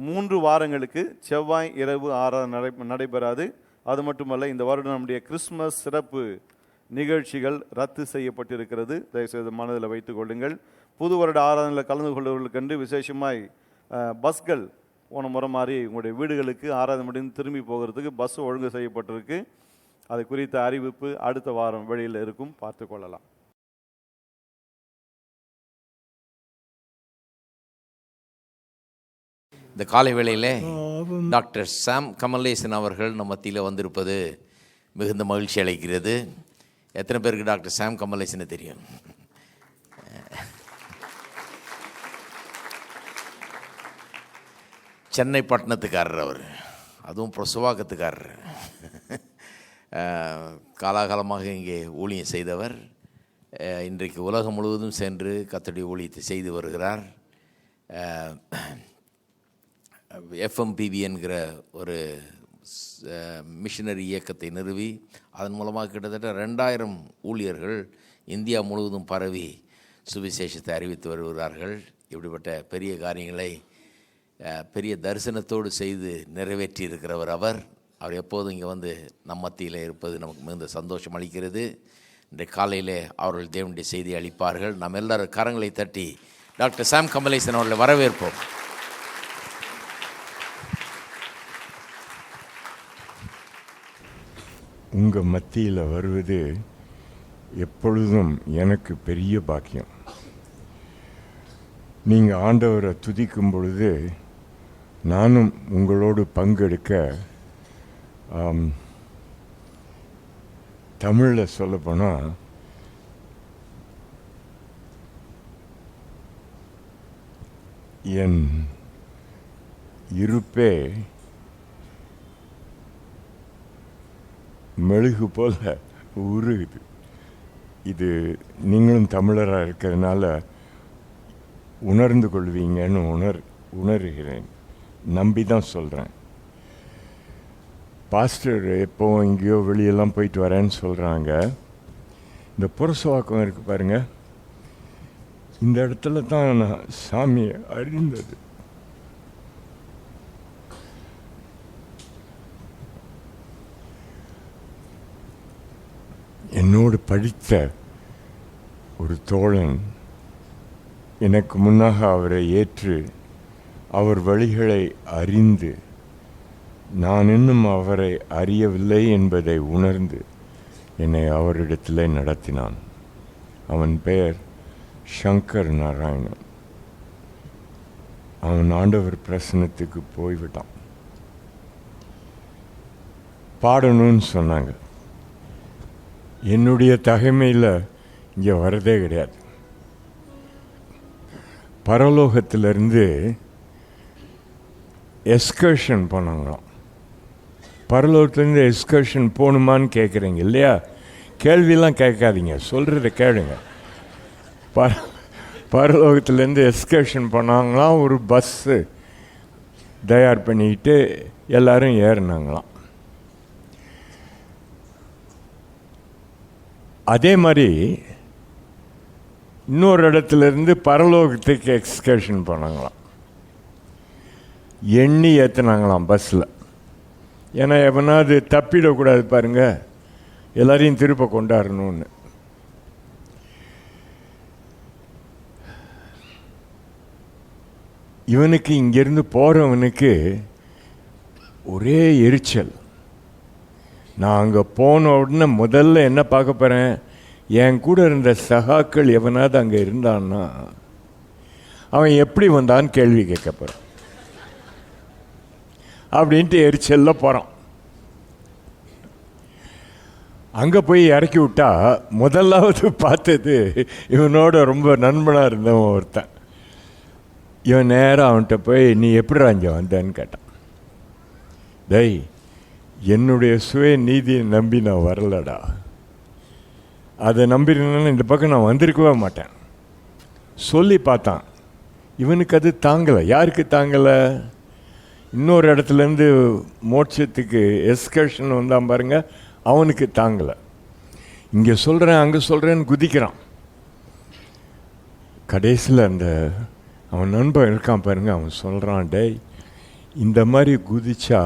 3 வாரங்களுக்கு செவ்வாய் இரவு ஆராதனை நடைபெறாது. அது மட்டுமல்ல, இந்த வருடம் நம்முடைய கிறிஸ்மஸ் சிறப்பு நிகழ்ச்சிகள் ரத்து செய்யப்பட்டிருக்கிறது. தயவுசெய்து மனதில் வைத்துக் கொள்ளுங்கள். புது வருட ஆராதனையில் கலந்து கொள்வதற்கென்று விசேஷமாய் பஸ்கள் போன முறை மாதிரி உங்களுடைய வீடுகளுக்கு ஆராதனை முடிந்து திரும்பி போகிறதுக்கு பஸ் ஒழுங்கு செய்யப்பட்டிருக்கு. அது குறித்த அறிவிப்பு அடுத்த வாரம் வெளியில் இருக்கும், பார்த்து கொள்ளலாம். இந்த காலை வேளையில் டாக்டர் சாம் கமலேசன் அவர்கள் நம்ம மத்தியில் வந்திருப்பது மிகுந்த மகிழ்ச்சி அளிக்கிறது. எத்தனை பேருக்கு டாக்டர் சாம் கமலேசனை தெரியும்? சென்னை பட்டணத்துக்காரர் அவர், அதுவும் பிரசுவாக்கத்துக்காரர். காலாகாலமாக இங்கே ஊழியம் செய்தவர். இன்றைக்கு உலகம் முழுவதும் சென்று கர்த்தருடைய ஊழியத்தை செய்து வருகிறார். FMPB என்கிற ஒரு மிஷனரி இயக்கத்தை நிறுவி அதன் மூலமாக கிட்டத்தட்ட 2000 ஊழியர்கள் இந்தியா முழுவதும் பரவி சுவிசேஷத்தை அறிவித்து வருகிறார்கள். இப்படிப்பட்ட பெரிய காரியங்களை பெரிய தரிசனத்தோடு செய்து நிறைவேற்றி இருக்கிறவர் அவர். அவர் எப்போதும் இங்கே வந்து நம் மத்தியில் இருப்பது நமக்கு மிகுந்த சந்தோஷம் அளிக்கிறது. இன்றைய காலையில் அவர்கள் தேவனுடைய செய்தி அளிப்பார்கள். நாம் எல்லாரும் கரங்களை தட்டி டாக்டர் சாம் கமலேசன் அவர்களை வரவேற்போம். உங்கள் மத்தியில் வருவது எப்பொழுதும் எனக்கு பெரிய பாக்கியம். நீங்கள் ஆண்டவரை துதிக்கும் பொழுது நானும் உங்களோடு பங்கெடுக்க, தமிழில் சொல்லப்போனால் என் இருப்பே மெழுகு போல் உருகுது. இது நீங்களும் தமிழராக இருக்கிறதுனால உணர்ந்து கொள்வீங்கன்னு உணர்கிறேன், நம்பி தான் சொல்கிறேன். பாஸ்டர் எப்போ எங்கேயோ வெளியெல்லாம் போயிட்டு வரேன்னு சொல்கிறாங்க. இந்த புரசவாக்கம் இருக்குது பாருங்கள், இந்த இடத்துல தான் நான் சாமியை அறிந்தது. என்னோடு படித்த ஒரு தோழன் எனக்கு முன்னாக அவரை ஏற்று அவர் வழிகளை அறிந்து நான் இன்னும் அவரை அறியவில்லை என்பதை உணர்ந்து என்னை அவரிடத்திலே நடத்தினான். அவன் பெயர் சங்கர் நாராயணன். அவன் ஆண்டவர் பிரசன்னத்துக்கு போய்விட்டான். பாடணும்னு சொன்னாங்க. என்னுடைய தகைமையில் இங்கே வரதே கிடையாது. பரலோகத்திலிருந்து எஸ்கர்ஷன் போனாங்களாம். பரலோகத்திலேருந்து எஸ்கர்ஷன் போகணுமான்னு கேட்குறீங்க இல்லையா? கேள்வியெல்லாம் கேட்காதீங்க, சொல்கிறத கேளுங்க. பரலோகத்திலேருந்து எஸ்கர்ஷன் போனாங்களாம். ஒரு பஸ்ஸு தயார் பண்ணிக்கிட்டு எல்லோரும் ஏறினாங்களாம். அதே மாதிரி இன்னொரு இடத்துலேருந்து பரலோகத்துக்கு எக்ஸ்கர்ஷன் போனாங்களாம். எண்ணி ஏற்றுனாங்களாம் பஸ்ஸில். ஏன்னா எவனாவது தப்பிடக்கூடாது பாருங்கள், எல்லாரையும் திருப்ப கொண்டாடணும்னு. இவனுக்கு இங்கேருந்து போகிறவனுக்கு ஒரே எரிச்சல். நான் அங்கே போன உடனே முதல்ல என்ன பார்க்க போகிறேன், என் கூட இருந்த சகாக்கள் எவனாவது அங்கே இருந்தான்னா அவன் எப்படி வந்தான்னு கேள்வி கேட்க போகிறான் அப்படின்ட்டு எரிச்சலில் போகிறான். அங்கே போய் இறக்கி விட்டா முதலாவது பார்த்தது இவனோட ரொம்ப நண்பனாக இருந்தவன் ஒருத்தன். இவன் நேரம் அவன்கிட்ட போய் நீ எப்படி அங்கே வந்தேன்னு கேட்டான். டேய், என்னுடைய சுய நீதியை நம்பி நான் வரலடா, அதை நம்பிருந்தேன்னா இந்த பக்கம் நான் வந்திருக்கவே மாட்டேன் சொல்லி பார்த்தான். இவனுக்கு அது தாங்கலை. யாருக்கு தாங்கலை? இன்னொரு இடத்துலேருந்து மோட்சத்துக்கு எஸ்கர்ஷன் வந்தான் பாருங்க, அவனுக்கு தாங்கலை. இங்கே சொல்கிறேன் அங்கே சொல்கிறேன்னு குதிக்கிறான். கடைசியில் அந்த அவன் நண்பன் இருக்கான் பாருங்க, அவன் சொல்கிறான், டேய் இந்த மாதிரி குதிச்சா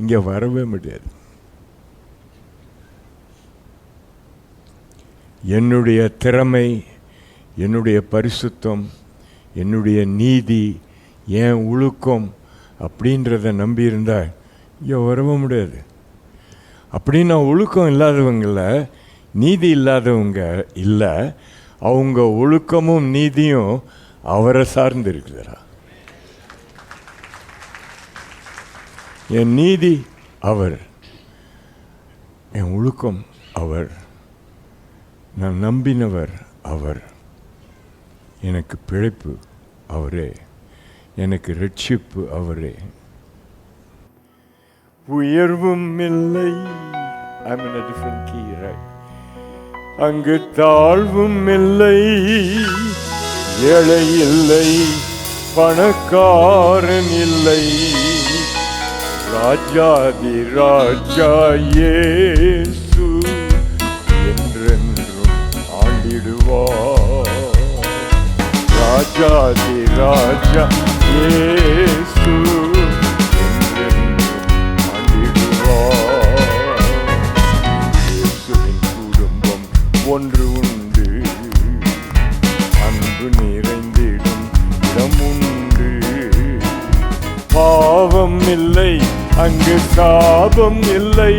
இங்கே வரவே முடியாது. என்னுடைய திறமை, என்னுடைய பரிசுத்தம், என்னுடைய நீதி, என் ஒழுக்கம் அப்படின்றத நம்பியிருந்தா இங்கே வரவே முடியாது. அப்படின்னா ஒழுக்கம் இல்லாதவங்கள நீதி இல்லாதவங்க இல்லை, அவங்க ஒழுக்கமும் நீதியும் அவரை சார்ந்து இருக்குதுரா. என் நீதி அவர், என் ஒழுக்கம் அவர், நான் நம்பினவர் அவர், எனக்கு பிழைப்பு அவரே, எனக்கு ரட்சிப்பு அவரே. உயர்வும் இல்லை, I'm in a different key, right? அங்கு தாழ்வும் இல்லை, ஏழை இல்லை, பணக்காரன் இல்லை, ராஜாதி ராஜா இயேசு என்றென்றும் ஆண்டிடுவார். ராஜாதி ராஜா இயேசு என்றென்றும் ஆண்டிடுவார். இயேசுவின் குடும்பம் ஒன்று உண்டு, அன்பு நிறைந்திடும் இடம் உண்டு. பாவம் இல்லை, அங்கு சாபம் இல்லை,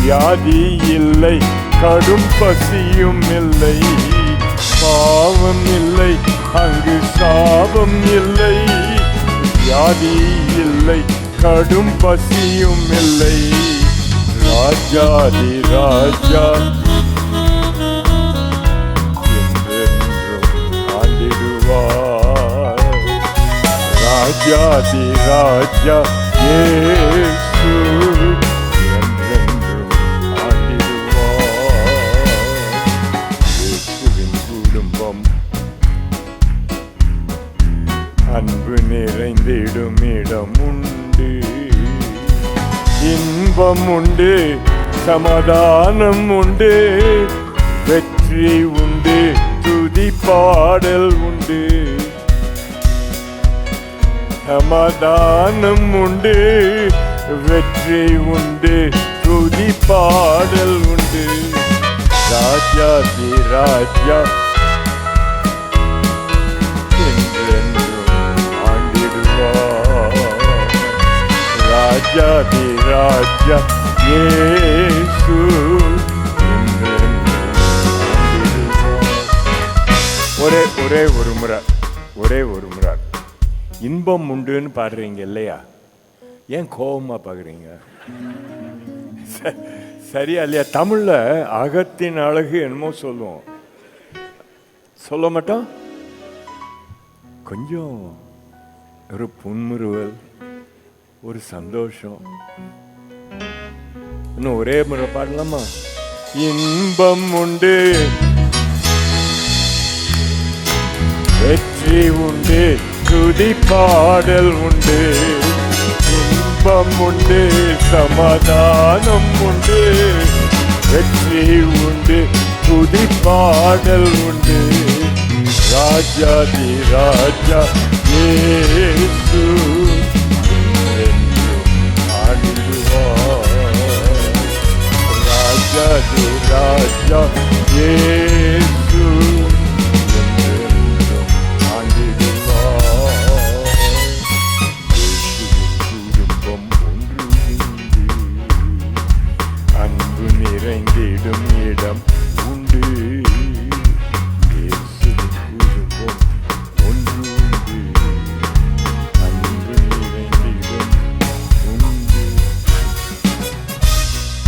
வியாதி இல்லை, கடும் பசியும் இல்லை. பாவம் இல்லை, அங்கு சாபம் இல்லை, வியாதி இல்லை, கடும் பசியும் இல்லை. ராஜாதி ராஜா என்றென்றும் ஆண்டிடுவார். ராஜாதி ராஜா இயேசு என்றென்றும் ஆண்டிடுவார். இயேசுவின் குடும்பம் அன்பு நிறைந்திடும் இடம் உண்டு, இன்பம் உண்டு, சமாதானம் உண்டு, வெற்றி உண்டு, துதி பாடல் உண்டு. சமாதானம் உண்டு, வெற்றி உண்டு, துதி பாடல் உண்டு. ராஜாதி ராஜா என்றென்றும் ஆண்டிடுவார். ராஜாதி ராஜா இயேசு என்றென்றும் ஆண்டிடுவார். ஒரே ஒரு முறை இன்பம் உண்டுன்னு பாடுறீங்க இல்லையா? ஏன் கோபமா பாக்குறீங்க? சரியா இல்லையா? தமிழ்ல அகத்தின் அழகு என்னமோ சொல்லுவோம், சொல்ல மாட்டோம். கொஞ்சம் ஒரு புன்முறுவல், ஒரு சந்தோஷம். இன்னும் ஒரே முறை பாடலாமா? இன்பம் உண்டு, வெற்றி உண்டு, துதி பாடல் உண்டு. இன்பம் உண்டு, சமாதானம் உண்டு, வெற்றி உண்டு, துதி பாடல் உண்டு. ராஜாதி ராஜா இயேசு என்றென்றும் ஆண்டிடுவார். ராஜாதி ராஜா இயேசு என்றென்றும் ஆண்டிடுவார். குடும்பம் ஒன்று உண்டு, அன்பு நிறைந்திடும் இடம் உண்டு.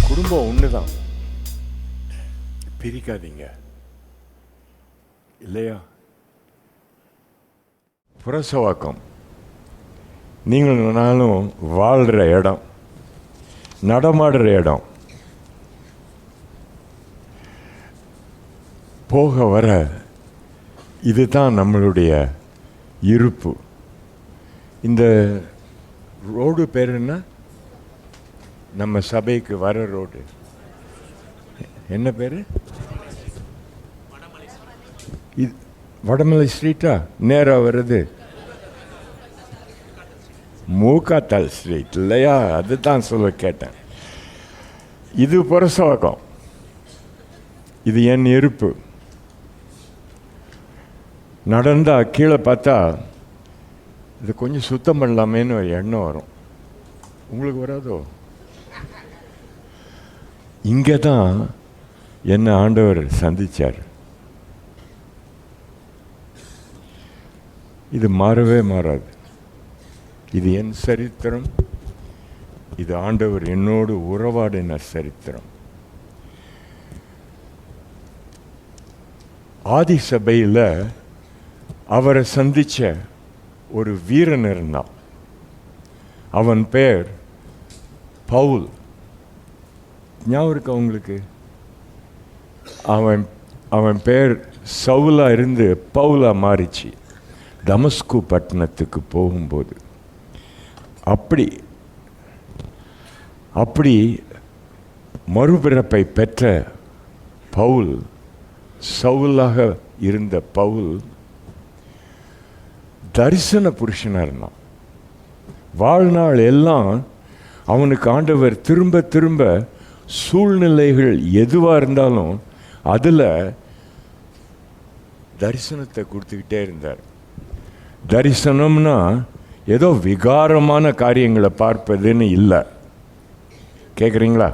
குடும்பம் ஒண்ணுதான், பிரிக்காதீங்க இல்லையா? புரசவாக்கம் நீங்களும் நானும் வாழ்கிற இடம், நடமாடுற இடம், போக வர இதுதான் நம்மளுடைய இருப்பு. இந்த ரோடு பேர் என்ன? நம்ம சபைக்கு வர ரோடு என்ன பேர்? இது வடமலை ஸ்ட்ரீட்டா? நேராக வருது மூக்காத்தாள் ஸ்ட்ரீட் இல்லையா? அதுதான் சொல்ல கேட்டேன். இது புரசவாக்கம், இது என் இருப்பு. நடந்தா கீழே பார்த்தா இது கொஞ்சம் சுத்தம் பண்ணலாமேன்னு ஒரு எண்ணம் வரும். உங்களுக்கு வராதோ? இங்கே தான் என்ன ஆண்டவர் சந்திச்சார். இது மாறவே மாறாது. இது என் சரித்திரம். இது ஆண்டவர் என்னோடு உறவாடின சரித்திரம். ஆதி சபையில் அவரை சந்திச்ச ஒரு வீரன் இருந்தான். அவன் பேர் பவுல். ஞாபகம் இருக்கு அவங்களுக்கு? அவன் பேர் சவுலா இருந்து பவுலா மாறிச்சு தமஸ்கு பட்டணத்துக்கு போகும்போது. அப்படி மறுபிறப்பை பெற்ற பவுல், சவுலாக இருந்த பவுல் தரிசன புருஷனாக இருந்தான். வாழ்நாள் எல்லாம் அவனுக்கு ஆண்டவர் திரும்ப திரும்ப சூழ்நிலைகள் எதுவாக இருந்தாலும் அதில் தரிசனத்தை கொடுத்துக்கிட்டே இருந்தார். தரிசனம்னா ஏதோ விகாரமான காரியங்களை பார்ப்பதுன்னு இல்லை. கேட்குறீங்களா?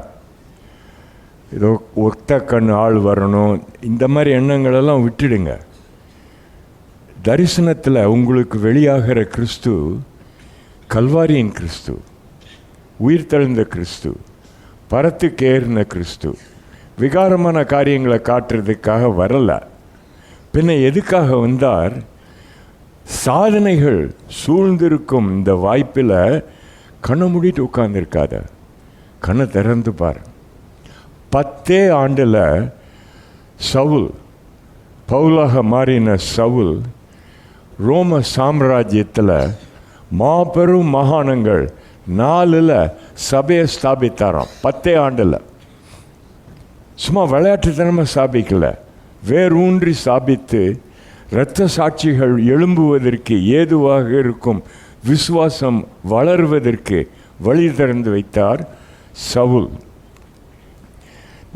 ஏதோ ஒத்த கண் ஆள் வரணும், இந்த மாதிரி எண்ணங்களெல்லாம் விட்டுடுங்க. தரிசனத்தில் உங்களுக்கு வெளியாகிற கிறிஸ்து கல்வாரியின் கிறிஸ்து, உயிர்த்தெழுந்த கிறிஸ்து, பரத்துக்கு ஏறின கிறிஸ்து. விகாரமான காரியங்களை காட்டுறதுக்காக வரல. பின்ன எதுக்காக வந்தார்? சாதனைகள் சூழ்ந்திருக்கும் இந்த வாய்ப்பில் கண்ணை மூடிட்டு உட்கார்ந்துருக்காத, கண்ணை திறந்து பார். 10 ஆண்டில் சவுல், பவுலாக மாறின சவுல் ரோம சாம்ராஜ்யத்தில் மாபெரும் மாகாணங்கள் 4 சபையை ஸ்தாபித்தாராம். 10 ஆண்டில். சும்மா விளையாட்டுத்தனமாக ஸ்தாபிக்கல, வேரூன்றி ஸ்தாபித்து இரத்த சாட்சிகள் எழும்புவதற்கு ஏதுவாக இருக்கும் விசுவாசம் வளர்வதற்கு வழி திறந்து வைத்தார் சவுல்.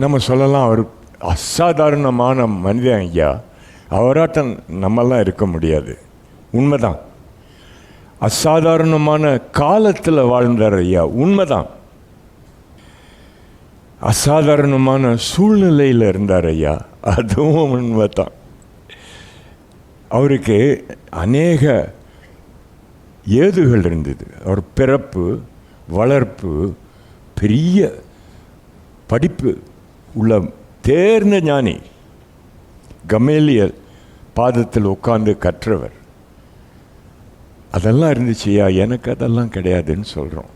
நம்ம சொல்லலாம் அவர் அசாதாரணமான மனிதன் ஐயா, அவராட்டம் நம்மெல்லாம் இருக்க முடியாது. உண்மைதான். அசாதாரணமான காலத்தில் வாழ்ந்தார் ஐயா, உண்மைதான். அசாதாரணமான சூழ்நிலையில் இருந்தார் ஐயா, அதுவும் உண்மைதான். அவருக்கு அநேக ஏதுகள் இருந்தது. அவர் பிறப்பு, வளர்ப்பு, பெரிய படிப்பு உள்ள தேர்ந்த ஞானி, கமேலியல் பாதத்தில் உட்கார்ந்து கற்றவர். அதெல்லாம் இருந்துச்சுயா, எனக்கு அதெல்லாம் கிடையாதுன்னு சொல்கிறோம்.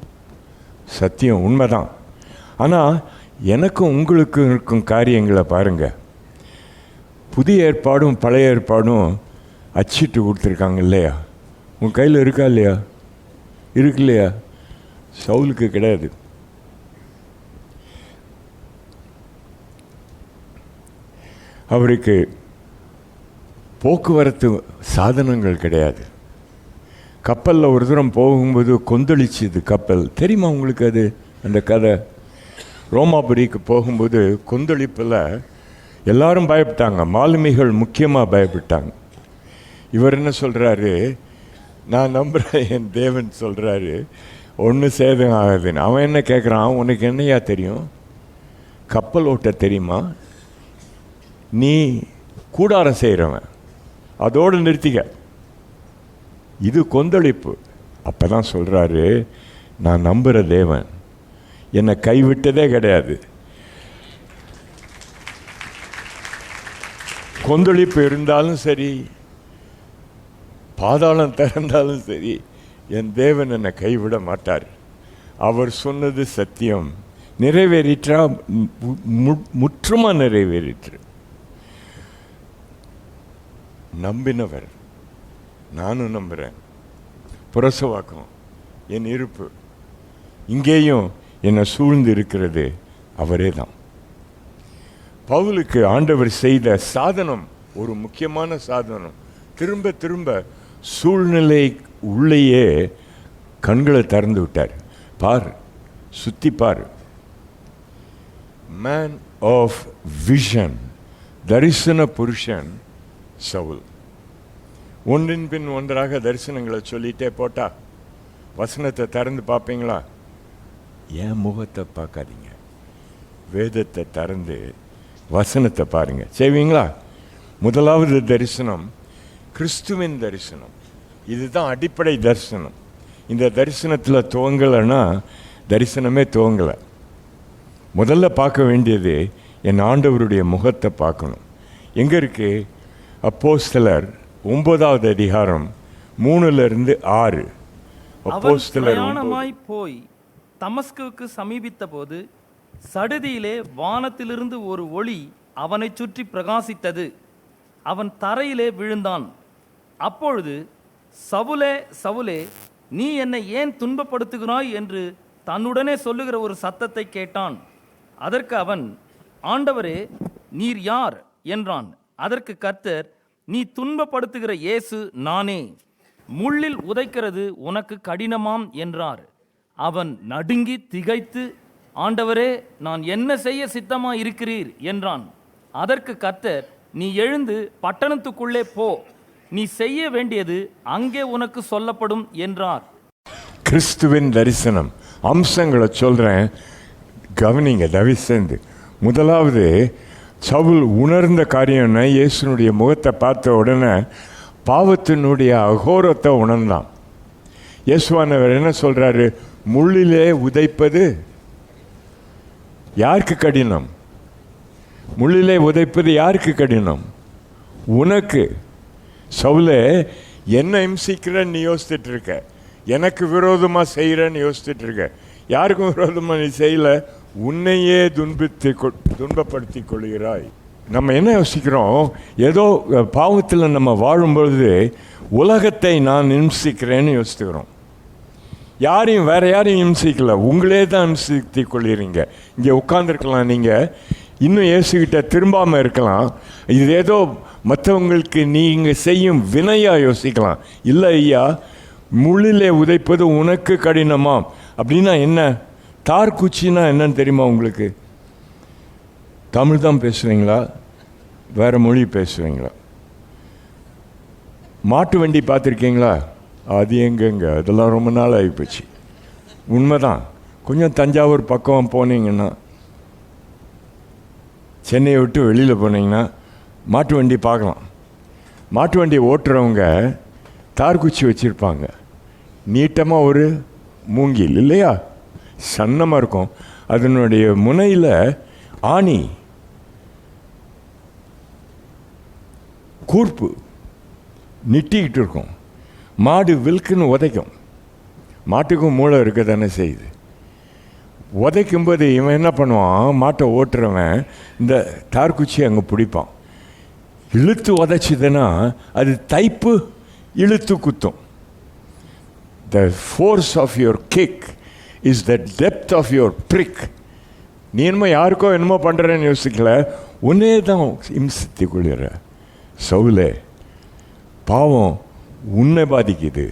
சத்தியம், உண்மைதான். ஆனால் எனக்கும் உங்களுக்கும் இருக்கும் காரியங்களை பாருங்கள். புதிய ஏற்பாடும் பழைய ஏற்பாடும் அச்சிட்டு கொடுத்துருக்காங்க இல்லையா? உன் கையில் இருக்கா இல்லையா? இருக்கு இல்லையா? சவுலுக்கு கிடையாது. அவருக்கு போக்குவரத்து சாதனங்கள் கிடையாது. கப்பலில் ஒரு தூரம் போகும்போது கொந்தளிச்சுது கப்பல். தெரியுமா உங்களுக்கு அது அந்த கதை? ரோமாபுரிக்கு போகும்போது கொந்தளிப்பில் எல்லாரும் பயப்பட்டாங்க, மாலுமிகள் முக்கியமாக பயப்பட்டாங்க. இவர் என்ன சொல்கிறாரு? நான் நம்புகிறேன், என் தேவன் சொல்கிறாரு ஒன்றும் சேதம் ஆகுதுன்னு. அவன் என்ன கேட்குறான்? உனக்கு என்னையா தெரியும்? கப்பல் ஓட்ட தெரியுமா? நீ கூடாரம் செய்கிறவன், அதோடு நிறுத்திக்க. இது கொந்தளிப்பு. அப்போ தான் சொல்கிறாரு, நான் நம்புகிற தேவன் என்னை கைவிட்டதே கிடையாது. கொந்தளிப்பு இருந்தாலும் சரி, பாதாளம் திறந்தாலும் சரி, என் தேவன் என்னை கைவிட மாட்டார். அவர் சொன்னது சத்தியம். நிறைவேறிற்றா? முற்றுமா நிறைவேறிற்று. நம்பினவர். நானும் நம்புகிறேன். புரசவாக்கம் என் இருப்பு. இங்கேயும் என்னை சூழ்ந்து இருக்கிறது அவரே தான். பவுலுக்கு ஆண்டவர் செய்த சாதனம், ஒரு முக்கியமான சாதனம். திரும்ப திரும்ப சூழ்நிலை உள்ளேயே கண்களை திறந்து விட்டார். பார், சுத்தி பார். மேன் ஆஃப் விஷன், தரிசன புருஷன் சவுல். ஒன்றின் பின் ஒன்றாக தரிசனங்களை சொல்லிட்டே போட்டா வசனத்தை திறந்து பார்ப்பீங்களா? என் முகத்தை பார்க்காதீங்க, வேதத்தை திறந்து வசனத்தை பாருங்க. செய்வீங்களா? முதலாவது தரிசனம் கிறிஸ்துவின் தரிசனம். இதுதான் அடிப்படை தரிசனம். இந்த தரிசனத்தில் துவங்கலைன்னா தரிசனமே துவங்கலை. முதல்ல பார்க்க வேண்டியது என் ஆண்டவருடைய முகத்தை பார்க்கணும். எங்கே இருக்கு? அப்போஸ்தலர் 9வது அதிகாரம் 3-6. அப்போஸ்தலர் போய் தமஸ்குவுக்கு சமீபித்த போது சடுதியிலே வானத்திலிருந்து ஒரு ஒளி அவனை சுற்றி பிரகாசித்தது. அவன் தரையிலே விழுந்தான். அப்பொழுது, சவுலே சவுலே, நீ என்னை ஏன் துன்பப்படுத்துகிறாய் என்று தன்னுடனே சொல்லுகிற ஒரு சத்தத்தை கேட்டான். அதற்கு அவன், ஆண்டவரே, நீர் யார் என்றான். அதற்கு கர்த்தர், நீ துன்பப்படுத்துகிற இயேசு நானே. முள்ளில் உதைக்கிறது உனக்கு கடினமாம் என்றார். அவன் நடுங்கி திகைத்து, ஆண்டவரே, நான் என்ன செய்ய சித்தமாய் இருக்கிறீர் என்றான். அதற்கு கர்த்தர், நீ எழுந்து பட்டணத்துக்குள்ளே போ, நீ செய்ய வேண்டியது அங்கே உனக்கு சொல்லப்படும் என்றார். கிறிஸ்துவின் தரிசனம் அம்சங்களை சொல்றேன், கவனிங்க தயவு செய்து. முதலாவது, சவுல் உணர்ந்த காரியம்னா இயேசுனுடைய முகத்தை பார்த்த உடனே பாவத்தினுடைய அகோரத்தை உணர்ந்தான். இயேசுவானவர் என்ன சொல்றாரு? முள்ளிலே உதைப்பது யாருக்கு கடினம்? முள்ளிலே உதைப்பது யாருக்கு கடினம்? உனக்கு. சவுலே, என்ன இம்சிக்கிறன்னு நீ யோசிச்சுட்டு இருக்க, எனக்கு விரோதமா செய்யறன்னு யோசிச்சுட்டு இருக்க. யாருக்கும் விரோதமா நீ செய்யல, உன்னையே துன்பப்படுத்தி கொள்கிறாய். நம்ம என்ன யோசிக்கிறோம்? ஏதோ பாவத்தில் நம்ம வாழும்பொழுது உலகத்தை நான் இம்சிக்கிறேன்னு யோசிக்கிறோம். யாரையும் வேற யாரையும் இம்சிக்கல, உங்களே தான் இம்சித்து கொள்கிறீங்க. இங்கே உட்கார்ந்துருக்கலாம், நீங்கள் இன்னும் இயேசுகிட்ட திரும்பாமல் இருக்கலாம். இது ஏதோ மற்றவங்களுக்கு நீங்கள் செய்யும் வினையாக யோசிக்கலாம். இல்லை ஐயா, முள்ளிலே உதைப்பது உனக்கு கடினமாம் அப்படின்னா என்ன? தார்குச்சின்னா என்னன்னு தெரியுமா உங்களுக்கு? தமிழ் தான் பேசுவீங்களா, வேற மொழி பேசுவீங்களா? மாட்டு வண்டி பார்த்துருக்கீங்களா? அது எங்கெங்க, அதெல்லாம் ரொம்ப நாள் ஆகிப்போச்சு. உண்மைதான். கொஞ்சம் தஞ்சாவூர் பக்கம் போனீங்கன்னா, சென்னையை விட்டு வெளியில் போனீங்கன்னா மாட்டு வண்டி பார்க்கலாம். மாட்டு வண்டி ஓட்டுறவங்க தார்குச்சி வச்சுருப்பாங்க. நீட்டமாக ஒரு மூங்கில் இல்லையா, சன்னமாக இருக்கும். அதனுடைய முனையில் ஆணி, கூர்ப்பு நிட்டிக்கிட்டு இருக்கும். மாடு வில்க்குன்னு உதைக்கும். மாட்டுக்கும் மூளை இருக்க தானே செய்யுது. உதைக்கும்போது இவன் என்ன பண்ணுவான்? மாட்டை ஓட்டுறவன் இந்த தார்குச்சி அங்கே பிடிப்பான். இழுத்து உதைச்சிதுன்னா அது தைப்பு இழுத்து குத்தும். The force of your kick is the depth of your prick. நீ என்னமோ யாருக்கோ என்னமோ பண்ணுறேன்னு யோசிக்கல, உன்னே தான் இம்சித்து கொள்கிற. சவுலே, பாவம் உன்னை பாதிக்குது.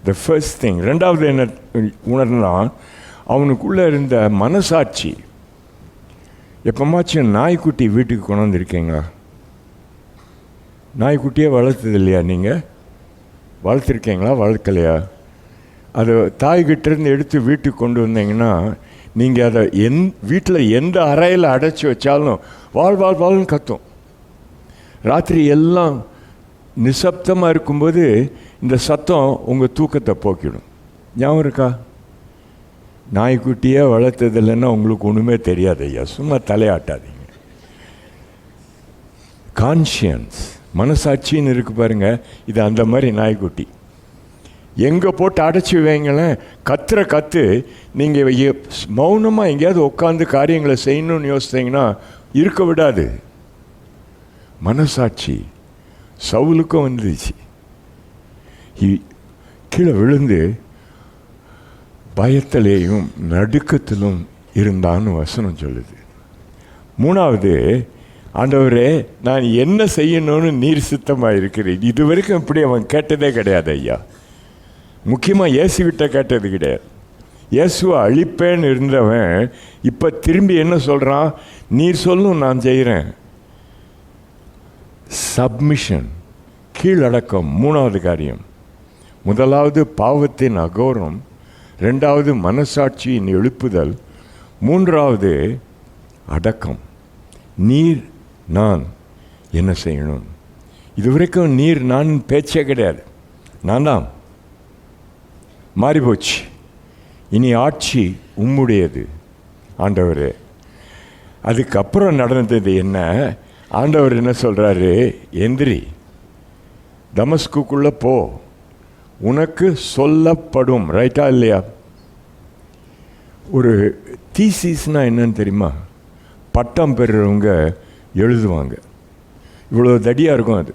The first thing. ரெண்டாவது என்ன உணர்னா, அவனுக்குள்ளே இருந்த மனசாட்சி. எப்போமாச்சும் நாய்க்குட்டி வீட்டுக்கு கொண்டு வந்திருக்கீங்களா? நாய்க்குட்டியே வளர்த்தது இல்லையா? நீங்கள் வளர்த்துருக்கீங்களா? வளர்க்கலையா? அதை தாய்கிட்டேருந்து எடுத்து வீட்டுக்கு கொண்டு வந்தீங்கன்னா, நீங்கள் அதை வீட்டில் எந்த அறையில் அடைச்சி வச்சாலும் வாழ் வாழ் வாழ்னு கத்தும். ராத்திரி எல்லாம் நிசப்தமாக இருக்கும்போது இந்த சத்தம் உங்கள் தூக்கத்தை போக்கிடும். ஞாபகம் இருக்கா? நாய்க்குட்டியே வளர்த்ததில்லைன்னா உங்களுக்கு ஒன்றுமே தெரியாது ஐயா, சும்மா தலையாட்டாதீங்க. கான்ஷியன்ஸ், மனசாட்சின்னு இருக்கு பாருங்க, இது அந்த மாதிரி நாய்க்குட்டி. எங்கே போட்டு அடைச்சி வைங்களேன், கத்துற கத்து நீங்கள் மௌனமாக எங்கேயாவது உட்காந்து காரியங்களை செய்யணும்னு யோசித்தீங்கன்னா இருக்க விடாது. மனசாட்சி சவுலுக்கும் வந்துச்சு. கீழே விழுந்து பயத்திலேயும் நடுக்கத்திலும் இருந்தான்னு வசனம் சொல்லுது. மூணாவது, ஆண்டவரே நான் என்ன செய்யணும்னு நீர் சித்தமாக இருக்கிறேன். இது வரைக்கும் இப்படி அவன் கேட்டதே கிடையாது ஐயா. முக்கியமாக இயேசுகிட்ட கேட்டது கிடையாது. இயேசுவை அழிப்பேன்னு இருந்தவன் இப்போ திரும்பி என்ன சொல்கிறான்? நீர் சொல்லும் நான் செய்கிறேன். சப்மிஷன், கீழடக்கம் மூணாவது காரியம். முதலாவது பாவத்தின் அகோரம், ரெண்டாவது மனசாட்சியின் எழுப்புதல், மூன்றாவது அடக்கம். நீர் நான் என்ன செய்யணும்? இதுவரைக்கும் நீர் நான் பேச்சே கிடையாது. நான் தான் மாறிப்போச்சு. இனி ஆட்சி உம்முடையது ஆண்டவரே. அதுக்கப்புறம் நடந்தது என்ன? ஆண்டவர் என்ன சொல்கிறாரு? எந்திரி, தமஸ்குக்குள்ளே போ, உனக்கு சொல்லப்படும். ரைட்டா இல்லையா? ஒரு தீசிஸ்னா என்னன்னு தெரியுமா? பட்டம் பெறுறவங்க எழுதுவாங்க. இவ்வளோ தடியாக இருக்கும் அது.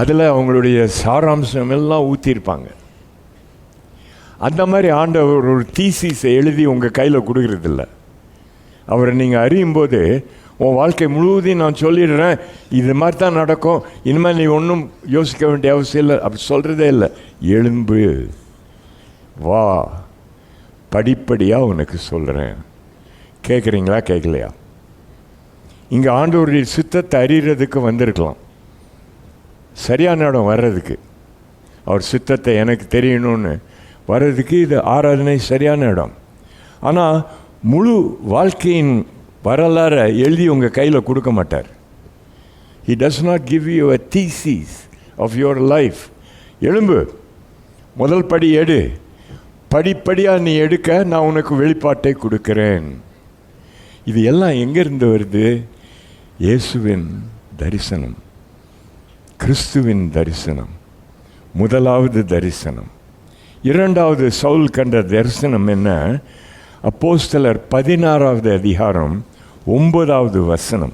அதில் அவங்களுடைய சாராம்சம் எல்லாம் ஊற்றிருப்பாங்க. அந்த மாதிரி ஆண்டவர் ஒரு தீசிஸை எழுதி உங்கள் கையில் கொடுக்கறதில்ல. அவரை நீங்கள் அறியும் போது உன் வாழ்க்கை முழுவதையும் நான் சொல்லிடுறேன், இது மாதிரி தான் நடக்கும், இனிமேல் நீ ஒன்றும் யோசிக்க வேண்டிய அவசியம் இல்லை, அப்படி சொல்கிறதே இல்லை. எழும்பு, வா, படிப்படியாக உனக்கு சொல்கிறேன். கேட்குறீங்களா? கேட்கலையா? இங்கே ஆண்டவருடைய சித்தத்தை அறிகிறதுக்கு வந்திருக்கலாம், சரியான இடம் வர்றதுக்கு. அவர் சித்தத்தை எனக்கு தெரியணும்னு வர்றதுக்கு இது ஆராதனை சரியான இடம். ஆனால் முழு வாழ்க்கையின் வரலாறை எழுதி உங்கள் கையில் கொடுக்க மாட்டார். He does not give you a thesis of your life. எழும்பு, முதல் படி எடு, படிப்படியாக நீ எடுக்க நான் உனக்கு வெளிப்பாட்டை கொடுக்கிறேன். இது எல்லாம் எங்கேருந்து வருது? இயேசுவின் தரிசனம், கிறிஸ்துவின் தரிசனம். முதலாவது தரிசனம். இரண்டாவது சவுல் கண்ட தரிசனம் என்ன? அப்போஸ்தலர் 16வது அதிகாரம் 9வது வசனம்.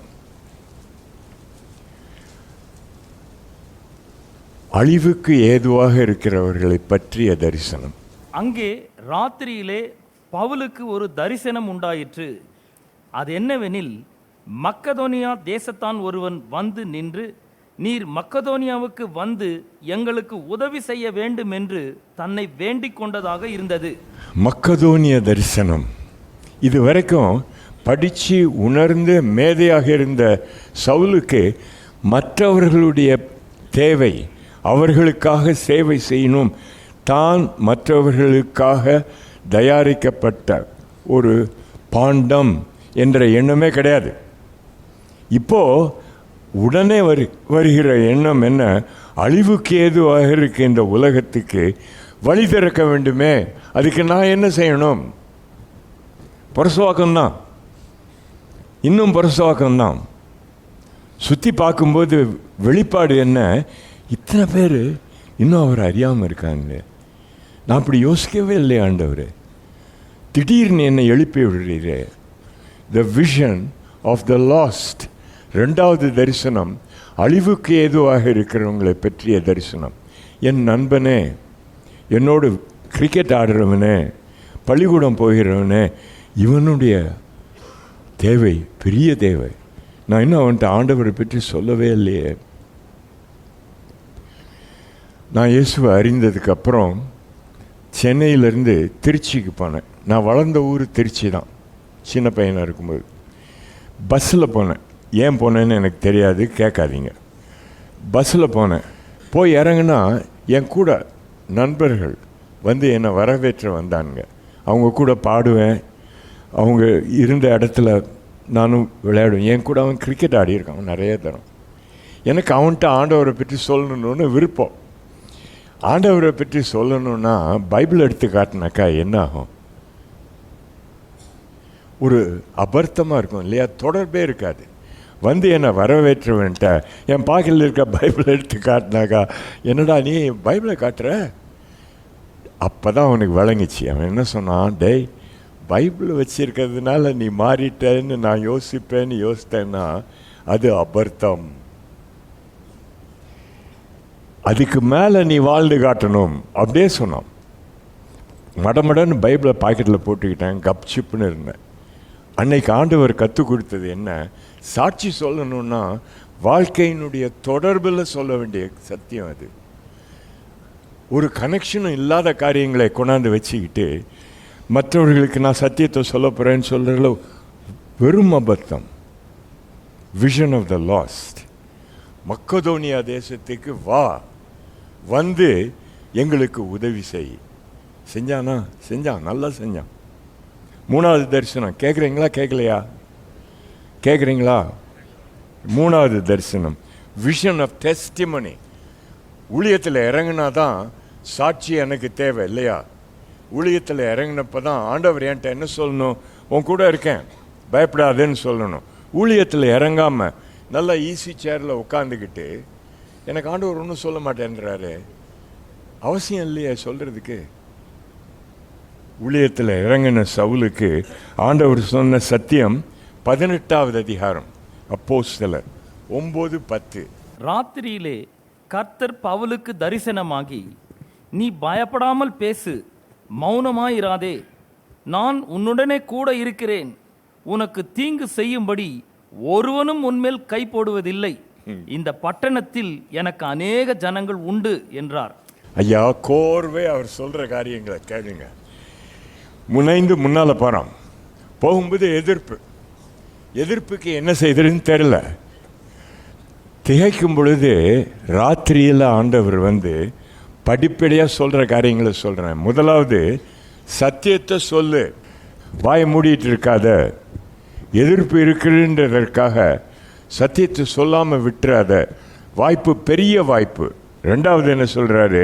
அழிவுக்கு ஏதுவாக இருக்கிறவர்களை பற்றிய தரிசனம். அங்கே ராத்திரியிலே பவுலுக்கு ஒரு தரிசனம் உண்டாயிற்று. அது என்னவெனில், மக்கதோனியா தேசத்தான் ஒருவன் வந்து நின்று, நீர் மக்கதோனியாவுக்கு வந்து எங்களுக்கு உதவி செய்ய வேண்டும் என்று தன்னை வேண்டிக் கொண்டதாக இருந்தது. மக்கதோனிய தரிசனம். இது வரைக்கும் படித்து உணர்ந்து மேதையாக இருந்த சவுலுக்கு மற்றவர்களுடைய தேவை, அவர்களுக்காக சேவை செய்யணும், தான் மற்றவர்களுக்காக தயாரிக்கப்பட்ட ஒரு பாண்டம் என்ற எண்ணமே கிடையாது. இப்போது உடனே வருகிற எண்ணம் என்ன? அழிவுக்கு ஏதுவாக இருக்க இந்த உலகத்துக்கு வழி திறக்க வேண்டுமே, அதுக்கு நான் என்ன செய்யணும்? பரசுவாக்கம்தான், இன்னும் பரசுவாக்கம்தான். சுற்றி பார்க்கும்போது வெளிப்பாடு என்ன? இத்தனை பேர் இன்னும் அவர் அறியாமல் இருக்காங்க. நான் அப்படி யோசிக்கவே இல்லை ஆண்டவர், திடீர்னு என்னை எழுப்பி விடுறீரே. The vision of the lost. ரெண்டாவது தரிசனம் அழிவுக்கு ஏதுவாக இருக்கிறவங்களை பற்றிய தரிசனம். என் நண்பனே, என்னோடு கிரிக்கெட் ஆடுறவனே, பள்ளிக்கூடம் போகிறவனே, இவனுடைய தேவை பெரிய தேவை. நான் இன்னும் அவன்கிட்ட ஆண்டவரை பற்றி சொல்லவே இல்லையே. நான் இயேசுவை அறிந்ததுக்கப்புறம் சென்னையிலேருந்து திருச்சிக்கு போனேன். நான் வளர்ந்த ஊர் திருச்சி தான், சின்ன பையனாக இருக்கும்போது. பஸ்ஸில் போனேன். ஏன் போனேன்னு எனக்கு தெரியாது, கேட்காதீங்க. பஸ்ஸில் போனேன். போய் இறங்குனா என் கூட நண்பர்கள் வந்து என்னை வரவேற்ற வந்தானுங்க. அவங்க கூட பாடுவேன், அவங்க இருந்த இடத்துல நானும் விளையாடுவேன். என் கூட அவன் கிரிக்கெட் ஆடியிருக்கான் நிறைய தரம். எனக்கு அவன்கிட்ட ஆண்டவரை பற்றி சொல்லணுன்னு விருப்பம். ஆண்டவரை பற்றி சொல்லணுன்னா பைபிள் எடுத்து காட்டினாக்கா என்ன ஆகும்? ஒரு அபர்த்தமாக இருக்கும் இல்லையா? தொடர்பே இருக்காது. வந்து என்னை வரவேற்றவன்ட்ட என் பாக்கெட்டில் இருக்க பைபிள் எடுத்து காட்டினாக்கா, என்னடா நீ பைபிளை காட்டுற? அப்போ தான் அவனுக்கு விளங்கிச்சு. அவன் என்ன சொன்னான்? டேய், பைபிள் வச்சிருக்கிறதுனால நீ மாறிட்டேன்னு நான் யோசிப்பேன்னு யோசித்தேன்னா அது அபர்த்தம். அதுக்கு மேலே நீ வாழ்ந்து காட்டணும் அப்படியே சொன்னான். மடமடன்னு பைபிளை பாக்கெட்டில் போட்டுக்கிட்டேன், கப் சிப்புன்னு இருந்தேன். அன்னைக்கு ஆண்டவர் கற்றுக் கொடுத்தது என்ன? சாட்சி சொல்லணும்னா வாழ்க்கையினுடைய தொடர்பில் சொல்ல வேண்டிய சத்தியம் அது. ஒரு கனெக்ஷனும் இல்லாத காரியங்களை கொண்டாந்து வச்சுக்கிட்டு மற்றவர்களுக்கு நான் சத்தியத்தை சொல்ல போகிறேன்னு சொல்கிறதுல வெறும் அபத்தம். Vision of the lost. Macedonia தேசத்துக்கு வா, வந்து எங்களுக்கு உதவி செய். செஞ்சானா? செஞ்சான், நல்லா செஞ்சான். 3வது தரிசனம் கேட்குறீங்களா? கேட்கலையா? கேட்குறீங்களா? 3வது தரிசனம் விஷன் ஆஃப் டெஸ்டிமனி. ஊழியத்தில் இறங்கினா தான் சாட்சி எனக்கு தேவை இல்லையா? ஊழியத்தில் இறங்கினப்போ தான் ஆண்டவர் என்கிட்ட என்ன சொல்லணும்? உன் கூட இருக்கேன், பயப்படாதுன்னு சொல்லணும். ஊழியத்தில் இறங்காமல் நல்லா ஈஸி சேரில் உட்காந்துக்கிட்டு எனக்கு ஆண்டவர் ஒன்றும் சொல்ல மாட்டேன்றாரு, அவசியம் இல்லையே சொல்கிறதுக்கு. ஊழியத்தில் இறங்கின சவுலுக்கு ஆண்டவர் சொன்ன சத்தியம் 18வது அதிகாரம் அப்போஸ்தலர் 9:10. ராத்திரியிலே கர்த்தர் பவுலுக்கு தரிசனமாகி, நீ பயப்படாமல் பேசு, மௌனமாயிராதே, நான் உன்னுடனே கூட இருக்கிறேன், உனக்கு தீங்கு செய்யும்படி ஒருவனும் உன்மேல் கை போடுவதில்லை, இந்த பட்டணத்தில் எனக்கு அநேக ஜனங்கள் உண்டு என்றார். ஐயா, கோர்வே அவர் சொல்ற காரியங்களை கேளுங்க. முனைந்து முன்னால போறான், போகும்போது எதிர்ப்புக்கு என்ன செய்ததுன்னு தெரியல. திகைக்கும் பொழுது ராத்திரியில் ஆண்டவர் வந்து படிப்படியாக சொல்கிற காரியங்களை சொல்கிறேன். முதலாவது, சத்தியத்தை சொல்லு, வாயை மூடிட்டு இருக்காத. எதிர்ப்பு இருக்குன்றதற்காக சத்தியத்தை சொல்லாமல் விட்டுறாத, வாய்ப்பு பெரிய வாய்ப்பு. 2வது என்ன சொல்கிறாரு?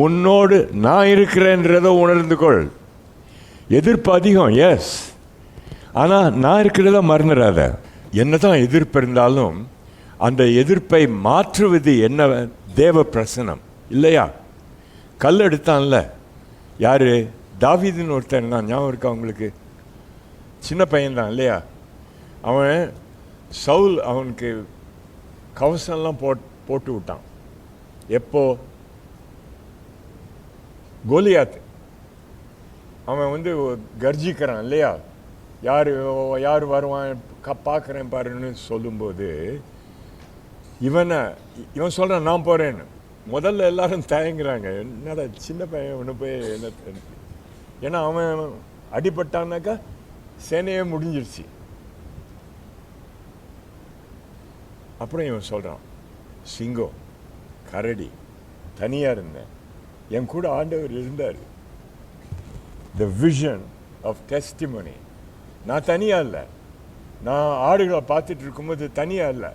உன்னோடு நான் இருக்கிறேன்றதை உணர்ந்து கொள். எதிர்ப்பு அதிகம், எஸ், ஆனால் நான் இருக்கிறத மறந்துடாத. என்ன தான் எதிர்ப்பு இருந்தாலும் அந்த எதிர்ப்பை மாற்றுவது என்ன? தேவ பிரசனம் இல்லையா? கல் எடுத்தான்ல, யாரு? தாவீதுன்னு ஒருத்தன் தான், ஞாபகம் இருக்கா உங்களுக்கு? சின்ன பையன்தான் இல்லையா? அவன் சவுல் அவனுக்கு கவசம்லாம் போட்டு விட்டான். எப்போ? கோலியாத் அவன் வந்து கர்ஜிக்கிறான் இல்லையா? யார் வருவான் பார்க்குறேன் பாருன்னு சொல்லும்போது இவன் சொல்கிறான் நான் போகிறேன்னு. முதல்ல எல்லாரும் தயங்குறாங்க, என்னடா சின்ன பையன் ஒன்று போய் என்ன? ஏன்னா அவன் அடிபட்டான்னாக்கா சேனையே முடிஞ்சிருச்சு. அப்புறம் இவன் சொல்கிறான், சிங்கம் கரடி தனியாக இருந்தேன், என் கூட ஆண்டவர் இருந்தார். The vision of testimony. நான் தனியாக இல்லை, நான் ஆடுகளை பார்த்துட்டு இருக்கும்போது தனியாக இல்லை,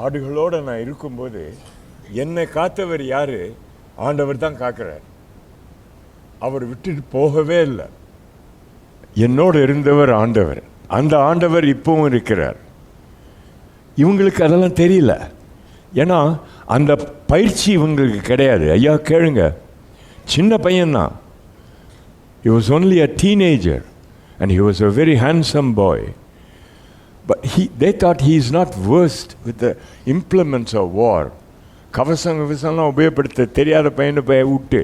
ஆடுகளோடு நான் இருக்கும்போது என்னை காத்தவர் யாரு? ஆண்டவர் தான் காக்கிறார். அவர் விட்டுட்டு போகவே இல்லை. என்னோடு இருந்தவர் ஆண்டவர். அந்த ஆண்டவர் இப்பவும் இருக்கிறார். இவங்களுக்கு அதெல்லாம் தெரியல, ஏன்னா அந்த பயிற்சி இவங்களுக்கு கிடையாது. ஐயா கேளுங்க, சின்ன பையன்தான். He was only a teenager and he was a very handsome boy. But they thought he is not versed with the implements of war. கவசம்லாம் உபயோகப்படுத்த தெரியாத பையனை போய் விட்டு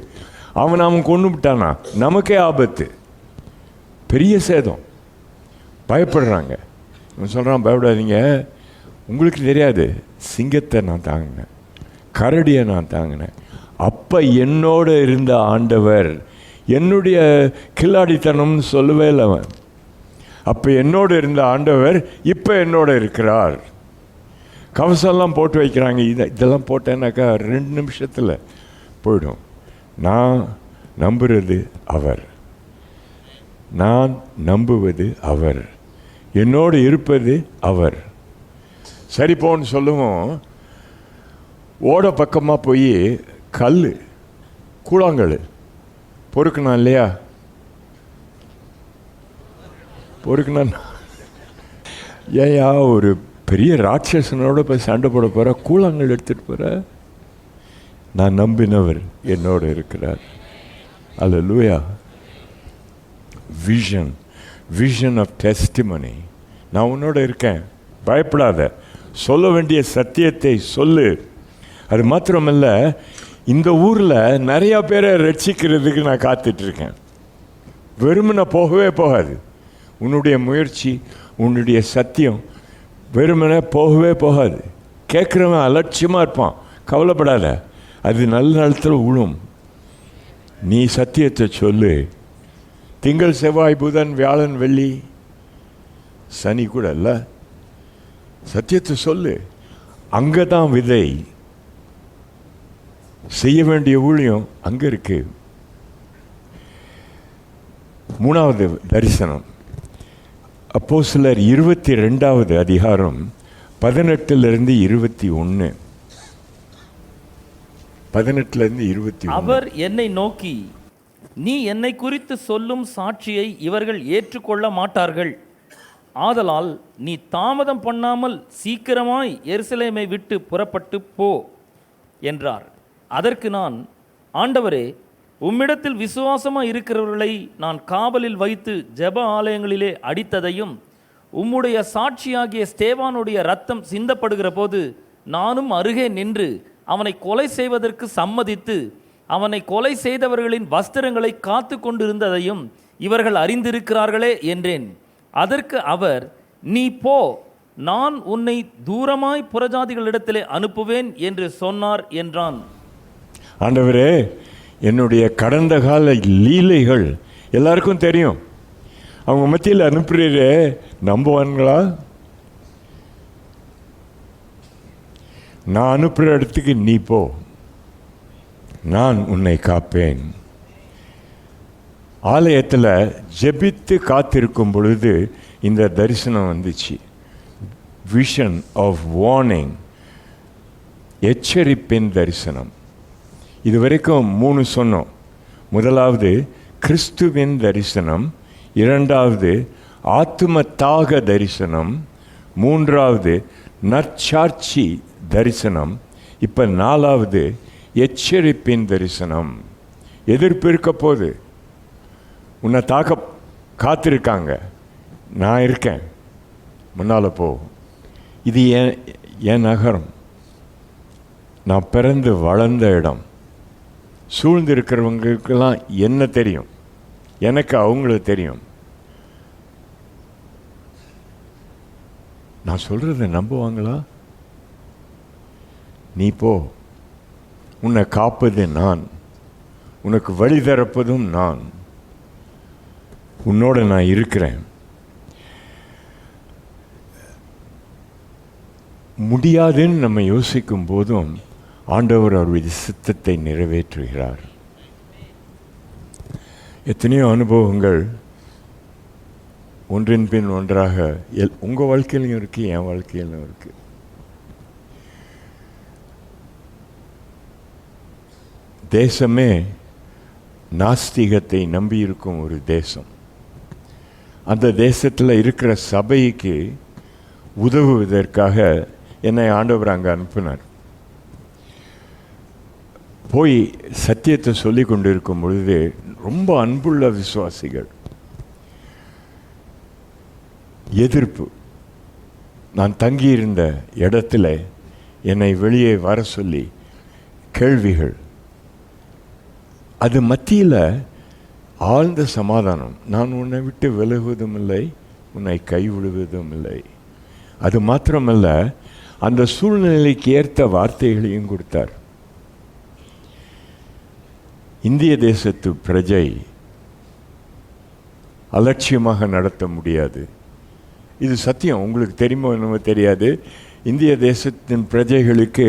அவன் கொண்டு விட்டானா நமக்கே ஆபத்து, பெரிய சேதம். பயப்படுறாங்க. அவன் சொல்கிறான், பயப்படாதீங்க, உங்களுக்கு தெரியாது, சிங்கத்தை நான் தாங்கினேன், கரடியை நான் தாங்கினேன். அப்போ என்னோட இருந்த ஆண்டவர் என்னுடைய கில்லாடித்தனம்னு சொல்லவே இல்லை அவன். அப்போ என்னோடு இருந்த ஆண்டவர் இப்போ என்னோட இருக்கிறார். கவசம்லாம் போட்டு வைக்கிறாங்க. இதெல்லாம் போட்டேன்னாக்கா 2 நிமிஷத்தில் போயிடும். நான் நம்புறது அவர், நான் நம்புவது அவர், என்னோடு இருப்பது அவர். சரி போன்னு சொல்லுவோம். ஓட பக்கமாக போய் கல் கூழாங்கல் பொறுக்கணும் இல்லையா? பொறுக்கணும். ஏயா ஒரு பெரிய ராட்சசனோட போய் சண்டை போட போகிற, கூழாங்கல் எடுத்துகிட்டு போகிற? நான் நம்பினவர் என்னோடு இருக்கிறார். அல்லேலூயா. Vision of testimony. நான் உன்னோட இருக்கேன், பயப்படாத, சொல்ல வேண்டிய சத்தியத்தை சொல்லு. அது மாத்திரமல்ல, இந்த ஊரில் நிறையா பேரை ரட்சிக்கிறதுக்கு நான் காத்துட்ருக்கேன். வெறுமனை போகவே போகாது. உன்னுடைய முயற்சி, உன்னுடைய சத்தியம் வெறுமனே போகவே போகாது. கேட்குறவன் அலட்சியமாக இருப்பான், கவலைப்படாத, அது நல்ல நேரத்தில் விழும். நீ சத்தியத்தை சொல்லு. திங்கள், செவ்வாய், புதன், வியாழன், வெள்ளி, சனி கூட அல்ல, சத்தியத்தை சொல்லு. அங்கே தான் விதை. செய்ய வேண்டிய ஊழியம் அங்கே இருக்கு. மூணாவது தரிசனம் அப்போஸ்தலர் 22வது அதிகாரம் 18 21. 18 21. அவர் என்னை நோக்கி, நீ என்னை குறித்து சொல்லும் சாட்சியை இவர்கள் ஏற்றுக்கொள்ள மாட்டார்கள். ஆதலால் நீ தாமதம் பண்ணாமல் சீக்கிரமாய் எருசலேமை விட்டு புறப்பட்டு போ என்றார். அதற்கு நான், ஆண்டவரே, உம்மிடத்தில் விசுவாசமாக இருக்கிறவர்களை நான் காவலில் வைத்து ஜெப ஆலயங்களிலே அடித்ததையும் உம்முடைய சாட்சியாகிய ஸ்தேவானுடைய இரத்தம் சிந்தப்படுகிற போது நானும் அருகே நின்று அவனை கொலை செய்வதற்கு சம்மதித்து அவனை கொலை செய்தவர்களின் வஸ்திரங்களை காத்து கொண்டிருந்ததையும் இவர்கள் அறிந்திருக்கிறார்களே என்றேன். அதற்கு அவர், நீ போ, நான் உன்னை தூரமாய் புறஜாதிகளிடத்திலே அனுப்புவேன் என்று சொன்னார் என்றான். ஆண்டவரே, என்னுடைய கடந்த கால லீலைகள் எல்லாருக்கும் தெரியும். அவங்க மத்தியில் அனுப்புறீரே, நம்புவான்களா? நான் அனுப்புகிற இடத்துக்கு நீ போ, நான் உன்னை காப்பேன். ஆலயத்தில் ஜெபித்து காத்திருக்கும் பொழுது இந்த தரிசனம் வந்துச்சு. விஷன் ஆஃப் வார்னிங், எச்சரிப்பின் தரிசனம். இது வரைக்கும் 3 சொன்னோம். முதலாவது கிறிஸ்துவின் தரிசனம், இரண்டாவது ஆத்தும தாக தரிசனம், மூன்றாவது நற்சாட்சி தரிசனம், இப்போ 4வது எச்சரிப்பின் தரிசனம். எதிர்ப்பு இருக்க போது, உன்னை தாக்க காத்திருக்காங்க, நான் இருக்கேன், முன்னால் போ. இது என் நகரம், நான் பிறந்து வளர்ந்த இடம். சூழ்ந்து இருக்கிறவங்களுக்கெல்லாம் என்ன தெரியும், எனக்கு அவங்களுக்கு தெரியும். நான் சொல்றதை நம்புவாங்களா? நீ போ, உன்னை காப்பது நான், உனக்கு வழி தரப்பதும் நான், உன்னோட நான் இருக்கிறேன். முடியாதுன்னு நம்ம யோசிக்கும் போதும் ஆண்டவர் அவருடைய சித்தத்தை நிறைவேற்றுகிறார். எத்தனையோ அனுபவங்கள் ஒன்றின் பின் ஒன்றாக உங்கள் வாழ்க்கையிலையும் இருக்கு, என் வாழ்க்கையிலும் இருக்கு. தேசமே நாஸ்திகத்தை நம்பி இருக்கும் ஒரு தேசம். அந்த தேசத்தில் இருக்கிற சபைக்கு உதவுவதற்காக என்னை ஆண்டவர் அங்கே அனுப்பினார். போய் சத்தியத்தை சொல்லி கொண்டு இருக்கும் பொழுது ரொம்ப அன்புள்ள விசுவாசிகள், எதிர்ப்பு. நான் தங்கியிருந்த இடத்துல என்னை வெளியே வர சொல்லி கேள்விகள். அது மத்தியில் ஆழ்ந்த சமாதானம். நான் உன்னை விட்டு விலகுவதும் இல்லை, உன்னை கைவிடுவதும் இல்லை. அது மாத்திரமல்ல, அந்த சூழ்நிலைக்கு ஏற்ற வார்த்தைகளையும் கொடுத்தார். இந்திய தேசத்து பிரஜை அலட்சியமாக நடத்த முடியாது. இது சத்தியம். உங்களுக்கு தெரியுமோ என்னமோ தெரியாது, இந்திய தேசத்தின் பிரஜைகளுக்கு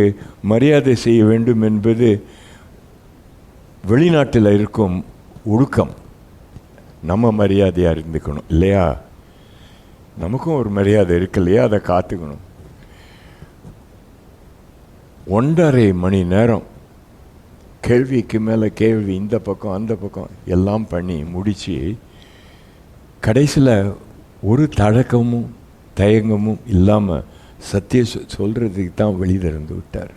மரியாதை செய்ய வேண்டும் என்பது வெளிநாட்டில் இருக்கும் ஒழுக்கம். நம்ம மரியாதையாக இருந்துக்கணும் இல்லையா? நமக்கும் ஒரு மரியாதை இருக்கு இல்லையா? அதை காத்துக்கணும். 1.5 மணி நேரம் கேள்விக்கு மேலே கேள்வி, இந்த பக்கம் அந்த பக்கம் எல்லாம் பண்ணி முடித்து கடைசியில் ஒரு தயக்கமும் தயங்கமும் இல்லாமல் சத்திய சொல்கிறதுக்கு தான் வெளி திறந்து விட்டார்.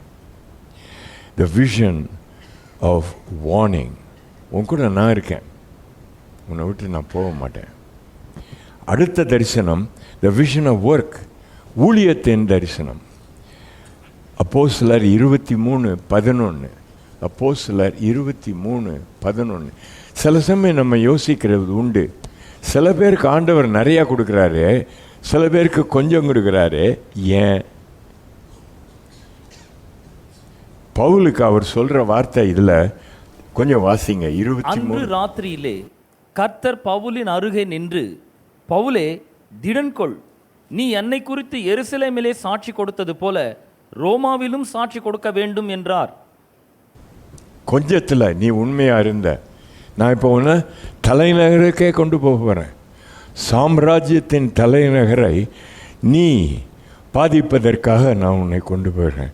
The vision of warning. உன் கூட நான் இருக்கேன், உன்னை விட்டு நான் போக மாட்டேன். அடுத்த தரிசனம் த விஷன் ஆஃப் ஒர்க், ஊழியத்தின் தரிசனம். அப்போஸ்தலர் 23:11. அப்போஸ்தலர் 23:11. சில சமயம் நம்ம யோசிக்கிறது உண்டு, சில பேருக்கு ஆண்டவர் நிறையா கொடுக்குறாரு, சில பேருக்கு கொஞ்சம் கொடுக்குறாரு. ஏன்? பவுலுக்கு அவர் சொல்ற வார்த்தை இதுல கொஞ்சம் வாசிங்க. 23. அன்று ராத்திரியிலே கர்த்தர் பவுலின் அருகே நின்று, பவுலே திடன்கொள், நீ என்னை குறித்து எருசலேமிலே சாட்சி கொடுத்தது போல ரோமாவிலும் சாட்சி கொடுக்க வேண்டும் என்றார். கொஞ்சத்துல நீ உண்மையா இருந்த, நான் இப்போ உன்னை தலைநகருக்கே கொண்டு போக போறேன். சாம்ராஜ்யத்தின் தலைநகரை நீ பாதிப்பதற்காக நான் உன்னை கொண்டு போகிறேன்.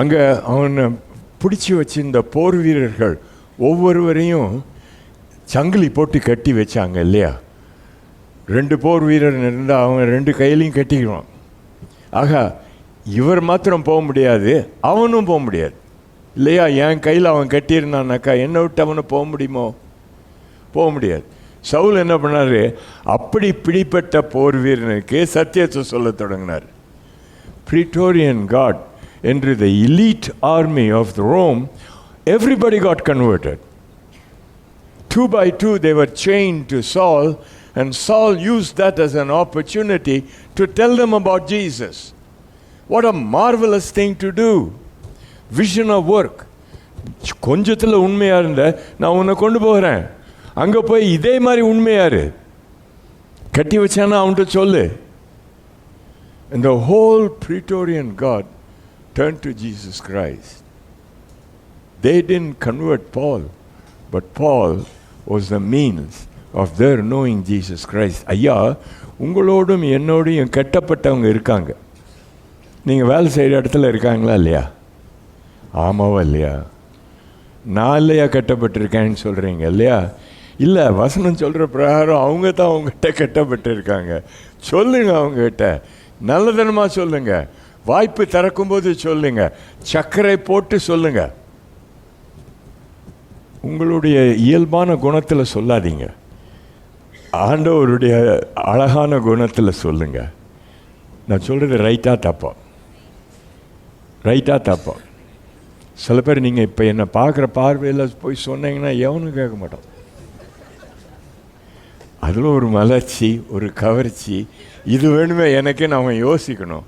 அங்கே அவனை பிடிச்சி வச்சிருந்த போர் வீரர்கள் ஒவ்வொருவரையும் சங்கிலி போட்டு கட்டி வச்சாங்க இல்லையா? 2 போர் வீரர் இருந்தால் அவன் 2 கையிலையும் கட்டிக்குவான். ஆக இவர் மாத்திரம் போக முடியாது, அவனும் போக முடியாது இல்லையா? என் கையில் அவன் கட்டியிருந்தானாக்கா என்னை விட்டு அவனை போக முடியுமோ? போக முடியாது. சவுல் என்ன பண்ணார்? அப்படி பிடிப்பட்ட போர் வீரனுக்கு சத்தியத்தை சொல்ல தொடங்கினார். Praetorian Guard என்று the elite army of the Rome, everybody got converted. 2 by 2 they were chained to Saul, and Saul used that as an opportunity to tell them about Jesus. What a marvelous thing to do. Vision of work. கொஞ்சத்தில் உண்மையா இருந்த, நான் உன்னை கொண்டு போகிறேன், அங்கே போய் இதே மாதிரி உண்மையாரு, கட்டி வச்சானா அவன்கிட்ட சொல்லு. And the whole Praetorian Guard turned to Jesus Christ. They didn't convert Paul, but Paul was the means of their knowing Jesus Christ. ஐயா, உங்களோடும் என்னோடையும் கட்டப்பட்டவங்க இருக்காங்க. நீங்கள் வேலை செய்கிற இடத்துல இருக்காங்களா இல்லையா? ஆமாவா இல்லையா? நான் இல்லையா கட்டப்பட்டிருக்கேன்னு சொல்கிறீங்க இல்லையா? இல்லை, வசனம் சொல்கிற பிரகாரம் அவங்க தான் அவங்ககிட்ட கட்டப்பட்டிருக்காங்க. சொல்லுங்க, அவங்ககிட்ட நல்லதனமாக சொல்லுங்க, வாய்ப்பு திறக்கும்போது சொல்லுங்க, சர்க்கரை போட்டு சொல்லுங்க. உங்களுடைய இயல்பான குணத்தில் சொல்லாதீங்க, ஆண்டவருடைய அழகான குணத்தில் சொல்லுங்க. நான் சொல்கிறது ரைட்டாக தப்பா? ரைட்டாக தப்பா? சில பேர் நீங்கள் இப்போ என்னை பார்க்குற பார்வையில் போய் சொன்னீங்கன்னா எவனும் கேட்க மாட்டான். அதில் ஒரு மலர்ச்சி, ஒரு கவர்ச்சி, இது வேணுமே எனக்கு, நான் யோசிக்கணும்.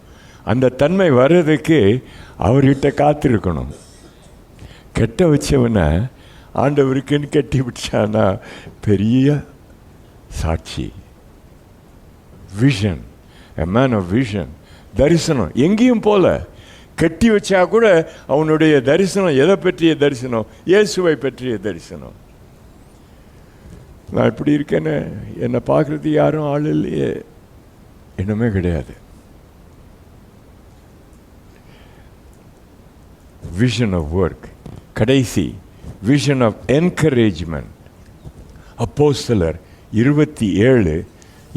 அந்த தன்மை வர்றதுக்கு அவர்கிட்ட காத்திருக்கணும். கெட்ட வச்சவனை ஆண்டவருக்குன்னு கட்டி விட்டானா பெரிய சாட்சி. Vision, a man of vision. தரிசனம் எங்கேயும் போல கட்டி வச்சா கூட அவனுடைய தரிசனம் எதை பற்றிய தரிசனம்? இயேசுவை பற்றிய தரிசனம். நான் இப்படி இருக்கேன்னு என்னை பார்க்குறது யாரும் ஆள் இல்லையே, என்னமே கிடையாது. Vision of work. கடைசி vision of encouragement. அப்போஸ்தலர் 27,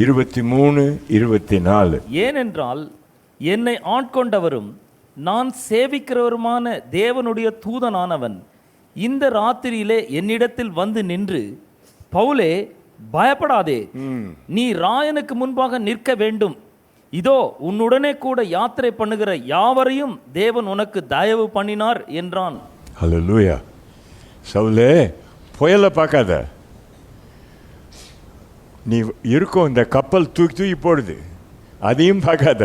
23, 24. ஏனென்றால் என்னை ஆட்கொண்டவரும் நான் சேவிக்கிறவருமான தேவனுடைய தூதனானவன் இந்த ராத்திரியிலே என்னிடத்தில் வந்து நின்று, பவுலே பயப்படாதே, நீ ராயனுக்கு முன்பாக நிற்க வேண்டும். இதோ உன்னுடனே கூட யாத்திரை பண்ணுகிற யாவரையும் தேவன் உனக்கு தயவு பண்ணினார் என்றான். ஹல்லேலூயா. சவுலே, புயலை பார்க்காத, நீ இருக்கும் இந்த கப்பல் தூக்கி போடுது, அதையும் பார்க்காத.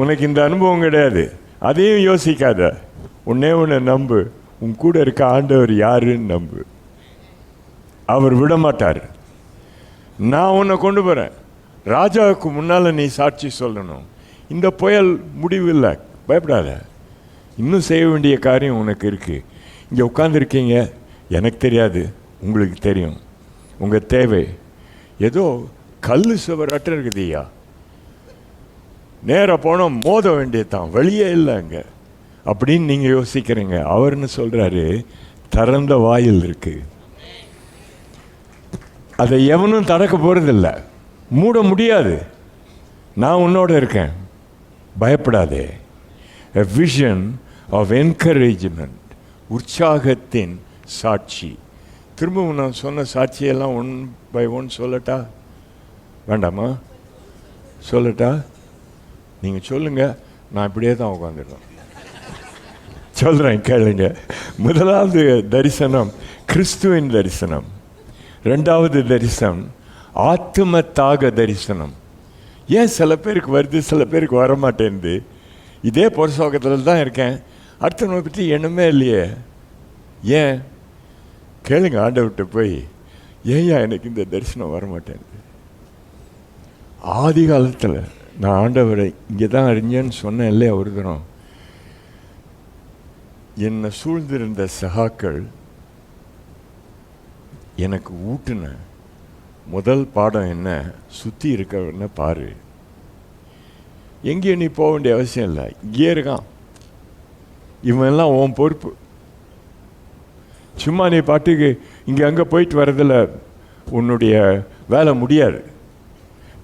உனக்கு இந்த அனுபவம் கிடையாது, அதையும் யோசிக்காத. உன்னை நம்பு, உன் கூட இருக்க ஆண்டவர் யாருன்னு நம்பு. அவர் விட மாட்டார். நான் உன்னை கொண்டு போகிறேன், ராஜாவுக்கு முன்னால் நீ சாட்சி சொல்லணும். இந்த புயல் முடிவில்லை, பயப்படாத. இன்னும் செய்ய வேண்டிய காரியம் உனக்கு இருக்குது. இங்கே உட்காந்துருக்கீங்க, எனக்கு தெரியாது, உங்களுக்கு தெரியும். உங்கள் தேவை ஏதோ கல் சுவராட்டம் இருக்குதுய்யா, நேராக போனால் மோத வேண்டியதான், வழியே இல்லை அங்கே அப்படின்னு நீங்கள் யோசிக்கிறீங்க. அவர்னு சொல்கிறாரு, திறந்த வாயில் இருக்கு, அதை எவனும் தடக்க போகிறதில்ல, மூட முடியாது. நான் உன்னோட இருக்கேன், பயப்படாதே. A vision of encouragement. உற்சாகத்தின் சாட்சி. திரும்பவும் நான் சொன்ன சாட்சியெல்லாம் 1 by 1 சொல்லட்டா? வேண்டாமா? சொல்லட்டா? நீங்கள் சொல்லுங்க, நான் இப்படியே தான் உட்காந்துருக்கேன். சொல்கிறேன், கேளுங்க. முதலாவது தரிசனம் கிறிஸ்துவின் தரிசனம். 2வது தரிசனம் ஆத்தும தாக தரிசனம். ஏன் சில பேருக்கு வருது, சில பேருக்கு வர மாட்டேங்குது? இதே பொருசோகத்தில் தான் இருக்கேன், அடுத்தவனை பற்றி எண்ணமே இல்லையே. ஏன் கேளுங்க ஆண்டவர்கிட்ட போய், ஏயா எனக்கு இந்த தரிசனம் வர மாட்டேங்குது? ஆதி காலத்தில் நான் ஆண்டவரை இங்கே தான் அறிஞ்சேன்னு சொன்னேன் இல்லையா ஒரு தினம். என்னை சூழ்ந்திருந்த சகாக்கள் எனக்கு ஊட்டின முதல் பாடம் என்ன? சுற்றி இருக்கவன பாரு, எங்கேயும் நீ போக வேண்டிய அவசியம் இல்லை, இங்கே இருக்கான், இவன் உன் பொறுப்பு. சும்மா நீ பாட்டுக்கு இங்கே அங்கே போயிட்டு வர்றதில் உன்னுடைய வேலை முடியாது.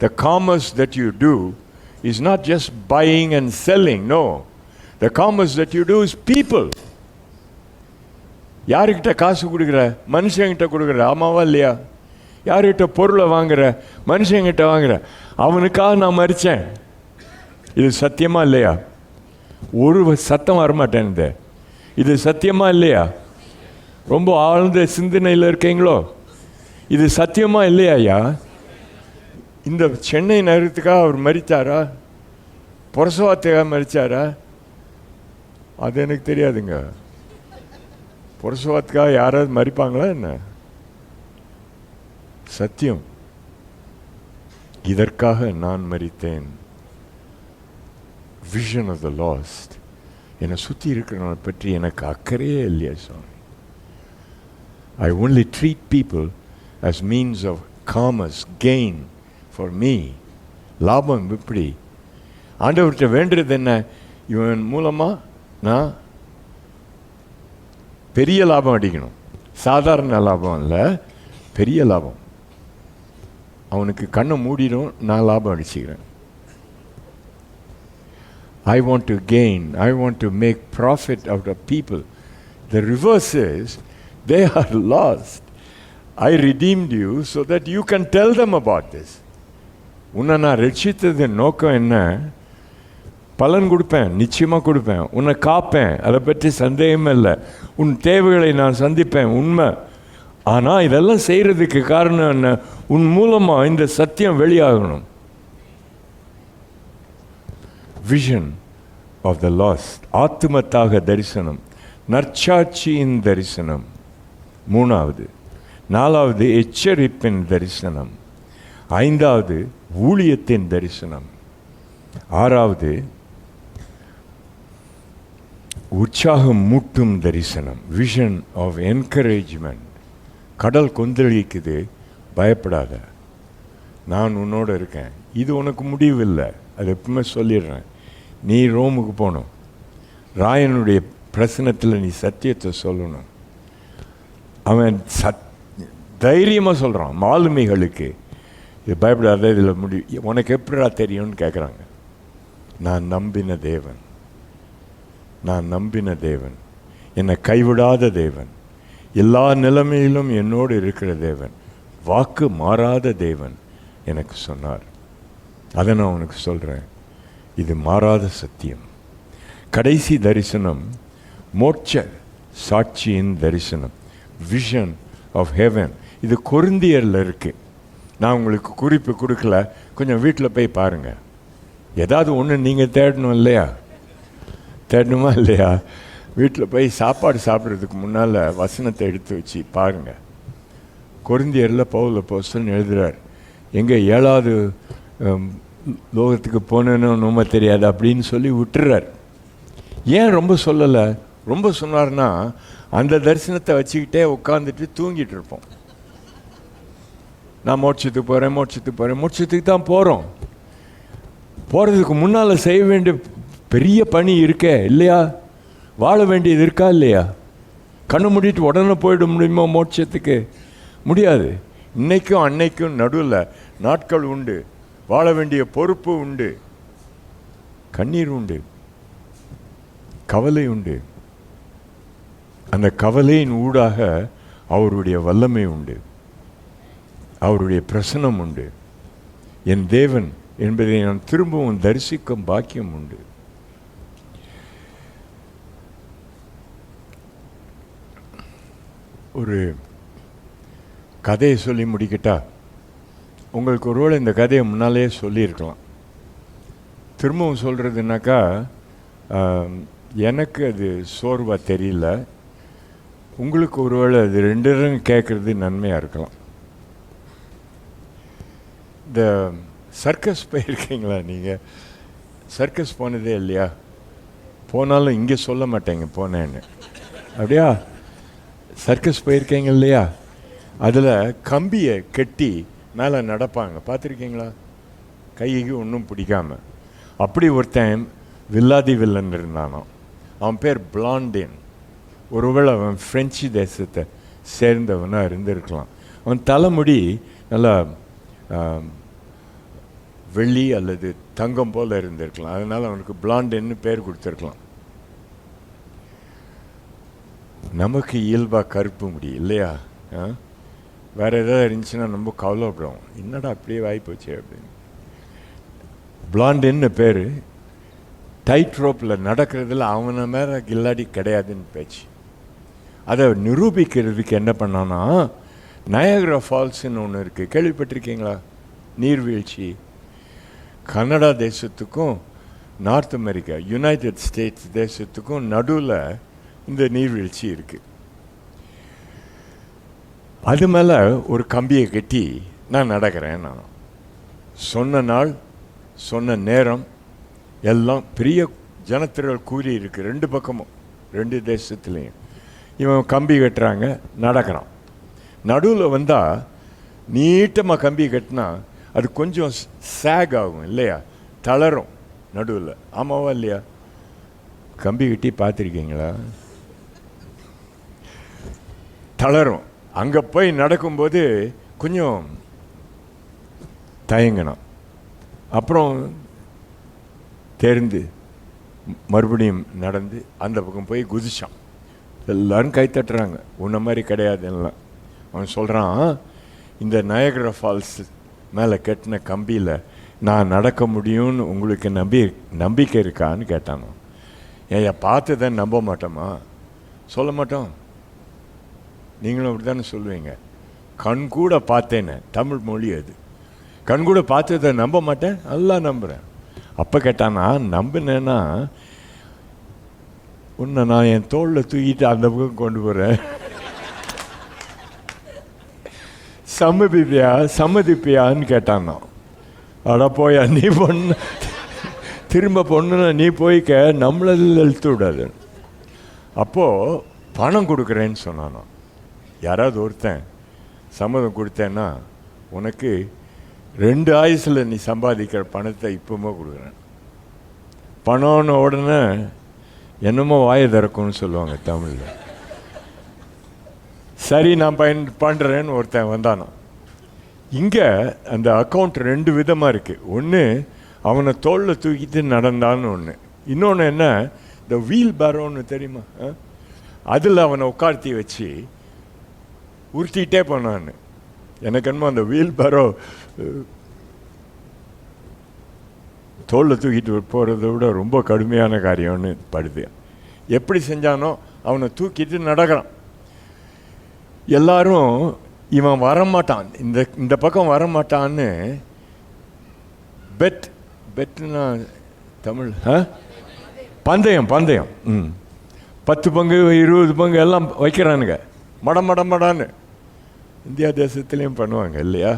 The commerce that you do is not just buying and selling, no. The commerce that you do is people. யாருக்கிட்ட காசு கொடுக்குற? மனுஷங்கிட்ட கொடுக்குற, ஆமாவா இல்லையா? யார்கிட்ட பொருளை வாங்குற? மனுஷங்கிட்ட வாங்குற. அவனுக்காக நான் மறித்தேன், இது சத்தியமா இல்லையா? ஒரு சத்தம் வரமாட்டேன். இது சத்தியமா இல்லையா? ரொம்ப ஆழ்ந்த சிந்தனையில் இருக்கீங்களோ? இது சத்தியமா இல்லையா? இந்த சென்னை நகரத்துக்காக அவர் மறித்தாரா? புரசவாத்துக்காக மறித்தாரா? அது எனக்கு தெரியாதுங்க. புரசவாத்துக்காக யாராவது மறிப்பாங்களா என்ன? சத்தியம், இதற்காக நான் மறித்தேன். Vision of the lost. என்னை சுற்றி இருக்கிறவனை பற்றி எனக்கு அக்கறையே இல்லையா சுவாமி? I only treat people as means of commerce, gain for me. லாபம் எப்படி? ஆண்டவர்கிட்ட வேண்டுறது என்ன? இவன் மூலமாக நான் பெரிய லாபம் அடிக்கணும். சாதாரண லாபம் இல்லை, பெரிய லாபம். அவனுக்கு கண்ணை மூடிடும், நான் லாபம் அடிச்சுக்கிறேன். I want to gain, I want to make profit out of people. The reverse is, they are lost. I redeemed you so that you can tell them about this. உன்னை நான் ரட்சித்தது நோக்கம் என்ன? பலன் கொடுப்பேன், நிச்சயமாக கொடுப்பேன். உன்னை காப்பேன், அதை பற்றி சந்தேகமே இல்லை. உன் தேவைகளை நான் சந்திப்பேன், உண்மை. ஆனால் இதெல்லாம் செய்கிறதுக்கு காரணம் என்ன? உன் மூலமாக இந்த சத்தியம் வெளியாகணும். Vision of the lost. ஆத்துமத்தாக தரிசனம், நற்சாட்சியின் தரிசனம். மூணாவது. நாலாவது எச்சரிப்பின் தரிசனம். ஐந்தாவது ஊழியத்தின் தரிசனம். ஆறாவது உற்சாகம் மூட்டும் தரிசனம், விஷன் ஆஃப் என்கரேஜ்மெண்ட். கடல் கொந்தளிக்குது, பயப்படாத, நான் உன்னோட இருக்கேன், இது உனக்கு முடிவில்லை. அது எப்பவுமே சொல்லிடுறேன். நீ ரோமுக்கு போகணும், ராயனுடைய பிரசனத்தில் நீ சத்தியத்தை சொல்லணும். அவன் தைரியமாக சொல்கிறான் மாலுமிகளுக்கு, இது பயப்படாத, இதில் உனக்கு எப்படா தெரியும்னு கேட்குறாங்க. நான் நம்பின தேவன், நான் நம்பின தேவன், என்னை கைவிடாத தேவன், எல்லா நிலைமையிலும் என்னோடு இருக்கிற தேவன், வாக்கு மாறாத தேவன் எனக்கு சொன்னார். அதை நான் உனக்கு சொல்கிறேன், இது மாறாத சத்தியம். கடைசி தரிசனம் மோட்ச சாட்சியின் தரிசனம், விஷன் ஆஃப் ஹெவன். இது கொரிந்தியரில் இருக்குது. நான் உங்களுக்கு குறிப்பு கொடுக்கல, கொஞ்சம் வீட்டில் போய் பாருங்கள். ஏதாவது ஒன்று நீங்கள் தேடணும் இல்லையா? தேடணுமா இல்லையா? வீட்டில் போய் சாப்பாடு சாப்பிட்றதுக்கு முன்னால் வசனத்தை எடுத்து வச்சு பாருங்கள். கொரிந்தியரில் பவுல் அப்போஸ்தலன் எழுதுகிறார், எங்கே 7வது லோகத்துக்கு போனேன்னு நம்ம தெரியாது அப்படின்னு சொல்லி விட்டுறார். ஏன் ரொம்ப சொல்லலை? ரொம்ப சொன்னார்னா அந்த தரிசனத்தை வச்சுக்கிட்டே உட்காந்துட்டு தூங்கிட்டு இருப்போம். நான் மோட்சத்துக்கு போகிறேன், மோட்சத்துக்கு போகிறேன், மோட்சத்துக்கு தான் போகிறோம். போகிறதுக்கு முன்னால் செய்ய வேண்டிய பெரிய பணி இருக்கே இல்லையா? வாழ வேண்டியது இருக்கா இல்லையா? கண்ணு மூடிட்டு உடனே போயிட முடியுமா மோட்சத்துக்கு? முடியாது. இன்னைக்கும் அன்னைக்கும் நடுவில் நாட்கள் உண்டு, வாழ வேண்டிய பொறுப்பு உண்டு, கண்ணீர் உண்டு, கவலை உண்டு. அந்த கவலையின் ஊடாக அவருடைய வல்லமை உண்டு, அவருடைய பிரசனம் உண்டு. என் தேவன் என்பதை நான் திரும்பவும் தரிசிக்கும் பாக்கியம் உண்டு. ஒரு கதையை சொல்லி முடிக்கட்டா? உங்களுக்கு ஒருவேளை இந்த கதையை முன்னாலேயே சொல்லியிருக்கலாம். திரும்பவும் சொல்கிறதுனாக்கா எனக்கு அது சோர்வாக தெரியல, உங்களுக்கு ஒருவேளை அது ரெண்டு கேட்குறது நன்மையாக இருக்கலாம். இந்த சர்க்கஸ் போயிருக்கீங்களா நீங்கள்? சர்க்கஸ் போனதே இல்லையா? போனாலும் இங்கே சொல்ல மாட்டேங்க போனேன்னு. அப்படியா? சர்க்கஸ் போயிருக்கீங்க இல்லையா? அதில் கம்பியை கட்டி மேலே நடப்பாங்க, பார்த்துருக்கீங்களா? கைக்கு ஒன்றும் பிடிக்காம. அப்படி ஒருத்தன் வில்லாதி வில்லன் இருந்தானோ, அவன் பேர் பிளாண்டின். ஒருவேளை அவன் ஃப்ரெஞ்சு தேசத்தை சேர்ந்தவனாக இருந்திருக்கலாம். அவன் தலைமுடி நல்லா வெள்ளி அல்லது தங்கம் போல் இருந்திருக்கலாம், அதனால் அவனுக்கு பிளாண்டின்னு பேர் கொடுத்துருக்கலாம். நமக்கு இயல்பாக கருப்பு முடி இல்லையா? வேறு எதாவது இருந்துச்சுன்னா நம்ம கவலைப்படுறோம், என்னடா அப்படியே வாய்ப்போச்சு அப்படின்னு. பிளாண்டின்னு பேர். டைட் ரோப்பில் நடக்கிறதுல அவனை மேலே கில்லாடி கிடையாதுன்னு பேச்சு. அதை நிரூபிக்கிறதுக்கு என்ன பண்ணான்னா, நயாகரா ஃபால்ஸ்ன்னு ஒன்று இருக்குது, கேள்விப்பட்டிருக்கீங்களா? நீர்வீழ்ச்சி. கனடா தேசத்துக்கும் நார்த் அமெரிக்கா யுனைடெட் ஸ்டேட்ஸ் தேசத்துக்கும் நடுவில் இந்த நீர்வீழ்ச்சி இருக்குது. அது மேலே ஒரு கம்பியை கட்டி நான் நடக்கிறேன். நான் சொன்ன நாள் சொன்ன நேரம் எல்லாம் பெரிய ஜனத்திரள் கூறி இருக்குது, ரெண்டு பக்கமும் ரெண்டு தேசத்துலேயும். இவன் கம்பி கட்டுறாங்க, நடக்கிறான். நடுவில் வந்தால் நீட்டமாக கம்பி கட்டினா அது கொஞ்சம் சேக் ஆகும் இல்லையா? தளரும் நடுவில். ஆமாவா இல்லையா? கம்பி கட்டி பார்த்துருக்கீங்களா? தளரும். அங்கே போய் நடக்கும்போது கொஞ்சம் தயங்கணும், அப்புறம் தெரிந்து மறுபடியும் நடந்து அந்த பக்கம் போய் குதிச்சான். எல்லோரும் கை தட்டுறாங்க, உன்ன மாதிரி கிடையாதுலாம். அவன் சொல்கிறான், இந்த நயாகரா ஃபால்ஸ் மேலே கட்டின கம்பியில் நான் நடக்க முடியும்னு உங்களுக்கு நம்பிக்கை இருக்கான்னு கேட்டானோ. ஏன் பார்த்ததை நம்ப மாட்டோமா? சொல்ல மாட்டோம். நீங்களும் அப்படி தானே சொல்லுவீங்க. கண் கூட பார்த்தேன்னு, தமிழ் மொழி அது. கண் கூட பார்த்ததை நம்ப மாட்டேன், நல்லா நம்புகிறேன். அப்போ கேட்டானா, நம்பினேன்னா உன்னை நான் என் தோளில் தூக்கிட்டு அந்த பக்கம் கொண்டு போகிறேன், சம்மதிப்பியான்னு கேட்டானா. அட போயா, நீ பொண்ணு திரும்ப பொண்ணுன்னா நீ போய்க்க, நம்மள இழுத்து விடாது. அப்போது பணம் கொடுக்குறேன்னு சொன்னானோ. யாராவது ஒருத்தன் சம்மதம் கொடுத்தேன்னா உனக்கு 2 ஆயுசில் நீ சம்பாதிக்கிற பணத்தை இப்போமா கொடுக்குறேன். பணம்னு உடனே என்னமோ வாயை திறக்கும்னு சொல்லுவாங்க தமிழில். சரி நான் பண்ணுறேன்னு ஒருத்தன் வந்தானோ. இங்கே அந்த அக்கௌண்ட் 2 விதமாக இருக்குது. ஒன்று அவனை தோளில் தூக்கிட்டு நடந்தான்னு ஒன்று. இன்னொன்று என்ன, இந்த வீல் பேரோன்னு தெரியுமா? அதில் அவனை உட்கார்த்தி வச்சு உருட்டிகிட்டே போனான்னு. எனக்கு என்னமோ அந்த வீல் பேரோ தோளில் தூக்கிட்டு போகிறத விட ரொம்ப கடுமையான காரியம்னு படுது. எப்படி செஞ்சானோ அவனை தூக்கிட்டு நடக்கிறான். எல்லாரும் இவன் வரமாட்டான், இந்த பக்கம் வரமாட்டான்னு பெட்னா தமிழ் பந்தயம் 10 பங்கு 20 பங்கு எல்லாம் வைக்கிறானுங்க, மடமடான்னு. இந்தியா தேசத்துலேயும் பண்ணுவாங்க இல்லையா?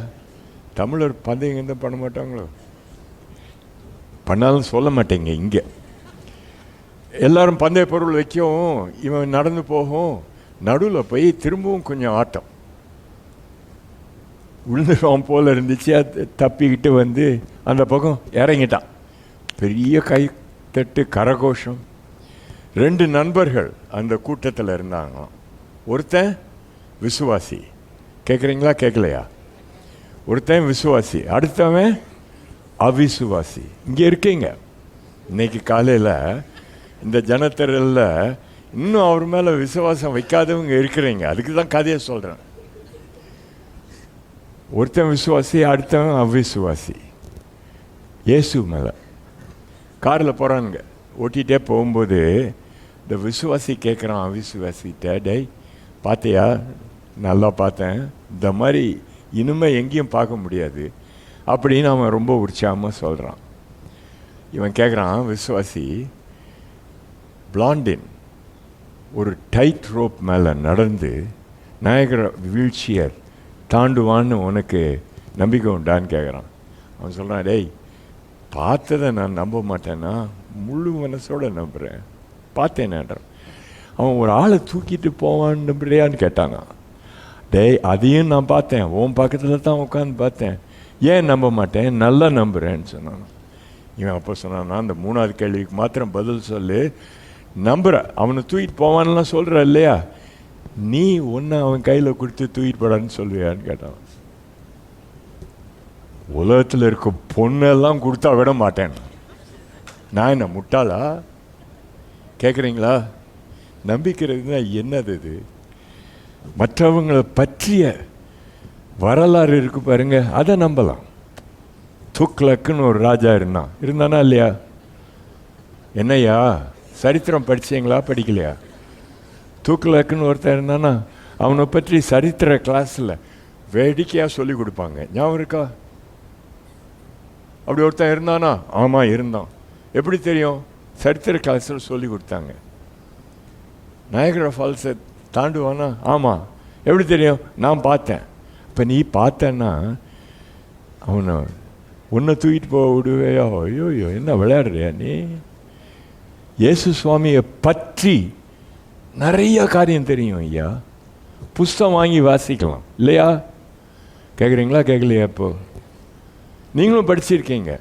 தமிழர் பந்தயம் எந்த பண்ண மாட்டாங்களோ? பண்ணாலும் சொல்ல மாட்டேங்க. இங்கே எல்லாரும் பந்தய பொருள் வைக்கவும் இவன் நடந்து போகும். நடுவில் போய் திரும்பவும் கொஞ்சம் ஆட்டம் விழுந்துருவான் போல் இருந்துச்சு. அது தப்பிக்கிட்டு வந்து அந்த பக்கம் இறங்கிட்டான். பெரிய கை தட்டு கரகோஷம். 2 நண்பர்கள் அந்த கூட்டத்தில் இருந்தாங்களாம். ஒருத்தன் விசுவாசி, கேட்குறீங்களா கேட்கலையா? ஒருத்தன் விசுவாசி, அடுத்தவன் அவிசுவாசி. இங்கே இருக்கீங்க இன்னைக்கு காலையில் இந்த ஜனத்தரில் இன்னும் அவர் மேலே விசுவாசம் வைக்காதவங்க இருக்கிறீங்க. அதுக்கு தான் கதையை சொல்கிறேன். ஒருத்தன் விசுவாசி, அடுத்தவன் அவிசுவாசி. இயேசு மேலே காரில் போகிறானுங்க. ஓட்டிகிட்டே போகும்போது இந்த விசுவாசி கேட்குறான் அவிசுவாசிட்ட, டேய் பார்த்தியா? நல்லா பார்த்தேன், இந்த மாதிரி இனிமேல் எங்கேயும் பார்க்க முடியாது, அப்படின்னு அவன் ரொம்ப உற்சாகமாக சொல்கிறான். இவன் கேட்குறான், விசுவாசி, பிளாண்டின் ஒரு டைட் ரோப் மேலே நடந்து நாயகர வீழ்ச்சியை தாண்டுவான்னு உனக்கு நம்பிக்கை உண்டான்னு கேட்குறான். அவன் சொல்கிறான், டேய், பார்த்ததை நான் நம்ப மாட்டேன்னா முழு மனசோடு நம்புகிறேன், பார்த்தேன்ன்றான். அவன் ஒரு ஆளை தூக்கிட்டு போவான்னு நம்புறியான்னு கேட்டானா. டேய், அதையும் நான் பார்த்தேன், உன் பக்கத்தில் தான் உட்காந்து பார்த்தேன், ஏன் நம்ப மாட்டேன், நல்லா நம்புகிறேன்னு சொன்னான். இவன் அப்போ சொன்னான், அந்த 3வது கேள்விக்கு மாத்திரம் பதில் சொல்லு, நம்புற, அவனை தூக்கிட்டு போவான்லாம் சொல்கிற இல்லையா, நீ ஒன்று அவன் கையில் கொடுத்து தூக்கிட்டு போடான்னு சொல்லுவியான்னு கேட்டான். உலகத்தில் இருக்க பொண்ணெல்லாம் கொடுத்தா விட மாட்டேன். நான் என்ன முட்டாளா? கேட்குறீங்களா? நம்பிக்கிறது என்னது? இது மற்றவங்களை பற்றிய வரலாறு இருக்கு பாருங்க, அதை நம்பலாம். துக்ளக்குன்னு ஒரு ராஜா இருந்தானா இல்லையா? என்னையா சரித்திரம் படிச்சீங்களா படிக்கலையா? துக்ளக்குன்னு ஒருத்தர் இருந்தானா, அவனை பற்றி சரித்திர கிளாஸில் வேடிக்கையாக சொல்லி கொடுப்பாங்க. ஞாபகம் இருக்கா? அப்படி ஒருத்தன் இருந்தானா? ஆமாம் இருந்தான். எப்படி தெரியும்? சரித்திர கிளாஸில் சொல்லி கொடுத்தாங்க. நயகரா ஃபால்ஸை தாண்டுவானா? ஆமாம். எப்படி தெரியும்? நான் பார்த்தேன். இப்போ நீ பார்த்தேன்னா அவனை உன்னை தூக்கிட்டு போக விடுவேயோ? ஐயோயோ, என்ன விளையாடுறியா நீ? இயேசு சுவாமியை பற்றி நிறைய காரியம் தெரியும் ஐயா. புஸ்தகம் வாங்கி வாசிக்கலாம் இல்லையா? கேட்குறீங்களா கேட்கலையா? இப்போ நீங்களும் படிச்சிருக்கீங்க.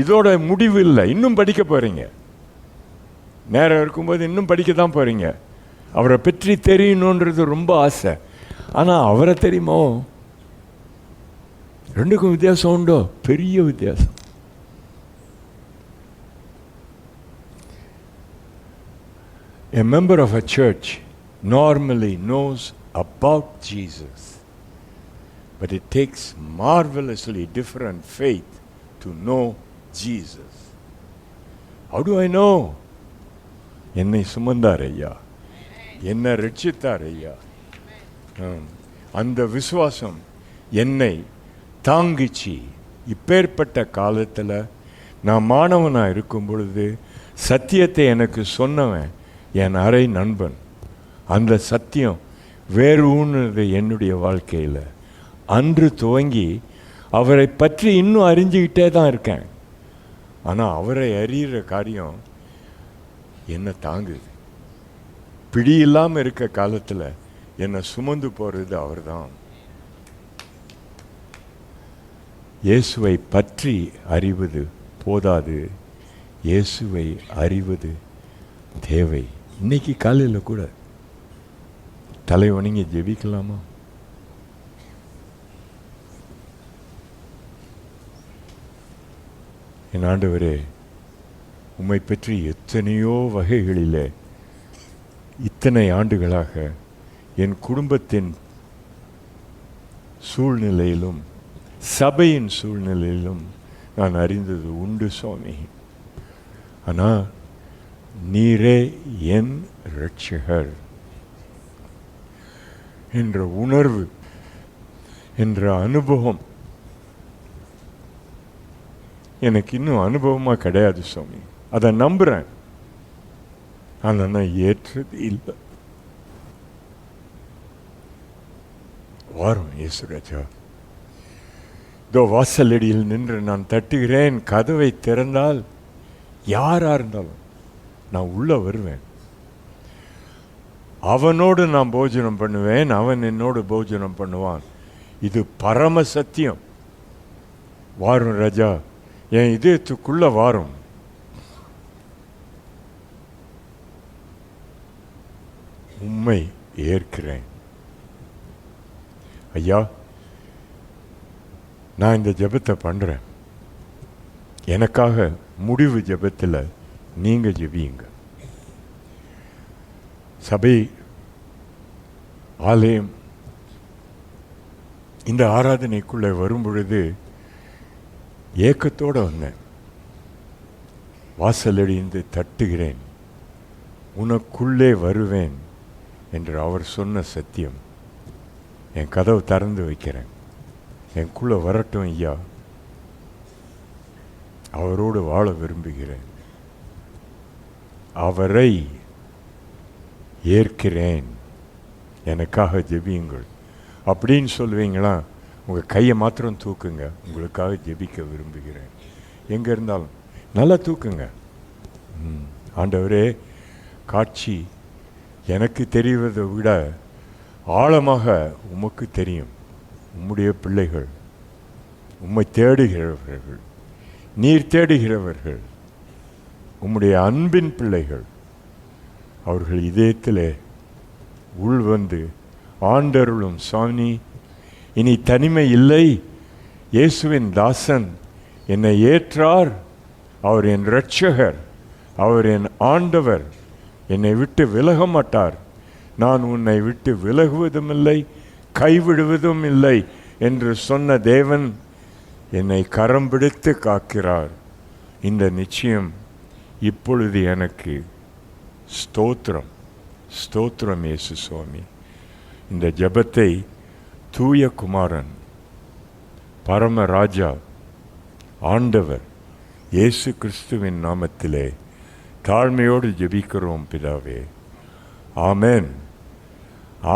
இதோட முடிவு இல்லை, இன்னும் படிக்க போகிறீங்க. நேரம் இருக்கும்போது இன்னும் படிக்க தான் போகிறீங்க. அவரை பற்றி தெரியணுன்றது ரொம்ப ஆசை. ஆனால் அவரை தெரியுமோ? ரெண்டுக்கும் வித்தியாசம் உண்டோ? பெரிய வித்தியாசம். A member of a church normally knows about Jesus, but it takes marvelously different faith to know Jesus. How do I know? என்னை சுமந்தார் ஐயா, என்னை ரட்சித்தார் ஐயா. அந்த விசுவாசம் என்னை தாங்கிச்சு. இப்பேற்பட்ட காலத்தில் நான் மாணவனாக இருக்கும் பொழுது சத்தியத்தை எனக்கு சொன்னவன் என் அரை நண்பன். அந்த சத்தியம் வேறு ஊன்னுது என்னுடைய வாழ்க்கையில். அன்று துவங்கி அவரை பற்றி இன்னும் அறிஞ்சிக்கிட்டே தான் இருக்கேன். ஆனால் அவரை அறிகிற காரியம் என்னை தாங்குது. பிடி இல்லாமல் இருக்க காலத்தில் என்னை சுமந்து போகிறது அவர் தான். இயேசுவை பற்றி அறிவது போதாது, இயேசுவை அறிவது தேவை. இன்னைக்கு காலையில் கூட தலை வணங்கி ஜெபிக்கலாமா? என் ஆண்டவரே, உம்மை பற்றி எத்தனையோ வகைகளிலே இத்தனை ஆண்டுகளாக என் குடும்பத்தின் சூழ்நிலையிலும் சபையின் சூழ்நிலையிலும் நான் அறிந்தது உண்டு சுவாமி. ஆனால் நீரே என் இரட்சகர் என்ற உணர்வு, என்ற அனுபவம் எனக்கு இன்னும் அனுபவமாக கிடையாது சுவாமி. அதை நம்புகிறேன், ஆனால் நான் ஏற்றது இல்லை. வாரும் இயேசுராஜா, இதோ வாசலடியில் நின்று நான் தட்டுகிறேன். கதவை திறந்தால் யாராக இருந்தாலும் நான் உள்ளே வருவேன். அவனோடு நான் போஜனம் பண்ணுவேன், அவன் என்னோடு போஜனம் பண்ணுவான். இது பரம சத்தியம். வாரும் ராஜா, என் இதயத்துக்குள்ள வாரும். உம்மை ஏற்கிறேன் ஐயா. நான் இந்த ஜெபத்தை பண்ணுறேன். எனக்காக முடிவு ஜெபத்தில் நீங்கள் ஜெபியுங்க. சபை, ஆலயம் இந்த ஆராதனைக்குள்ளே வரும் பொழுது ஏக்கத்தோடு வந்தேன். வாசலடிந்து தட்டுகிறேன், உனக்குள்ளே வருவேன் என்று அவர் சொன்ன சத்தியம். என் கதவு திறந்து வைக்கிறேன், எனக்குள்ளே வரட்டும் ஐயா. அவரோடு வாழ விரும்புகிறேன், அவரை ஏற்கிறேன், எனக்காக ஜெபியுங்கள் அப்படின்னு சொல்லுவீங்களா? உங்கள் கையை மாத்திரம் தூக்குங்க. உங்களுக்காக ஜெபிக்க விரும்புகிறேன். எங்கே இருந்தாலும் நல்லா தூக்குங்க. ஆண்டவரே, காட்சி எனக்கு தெரிவதை விட ஆழமாக உமக்கு தெரியும். உம்முடைய பிள்ளைகள், உம்மை தேடுகிறவர்கள், நீர் தேடுகிறவர்கள், உம்முடைய அன்பின் பிள்ளைகள், அவர்கள் இதயத்திலே உள்வந்து ஆண்டருளும். சுவாமி, இனி தனிமை இல்லை, இயேசுவின் தாசன் என்னை ஏற்றார், அவர் என் இரட்சகர், அவர் என் ஆண்டவர், என்னை விட்டு விலக மாட்டார், நான் உன்னை விட்டு விலகுவதும் இல்லை, கைவிடுவதும் இல்லை என்று சொன்ன தேவன் என்னை கரம் பிடித்து காக்கிறார். இந்த நிச்சயம் இப்பொழுது எனக்கு ஸ்தோத்திரம், ஸ்தோத்திரம் இயேசு சுவாமி. இந்த ஜெபத்தை தூய குமாரன், பரமராஜா, ஆண்டவர் இயேசு கிறிஸ்துவின் நாமத்திலே தாழ்மையோடு ஜெபிக்கிறோம் பிதாவே. ஆமென்,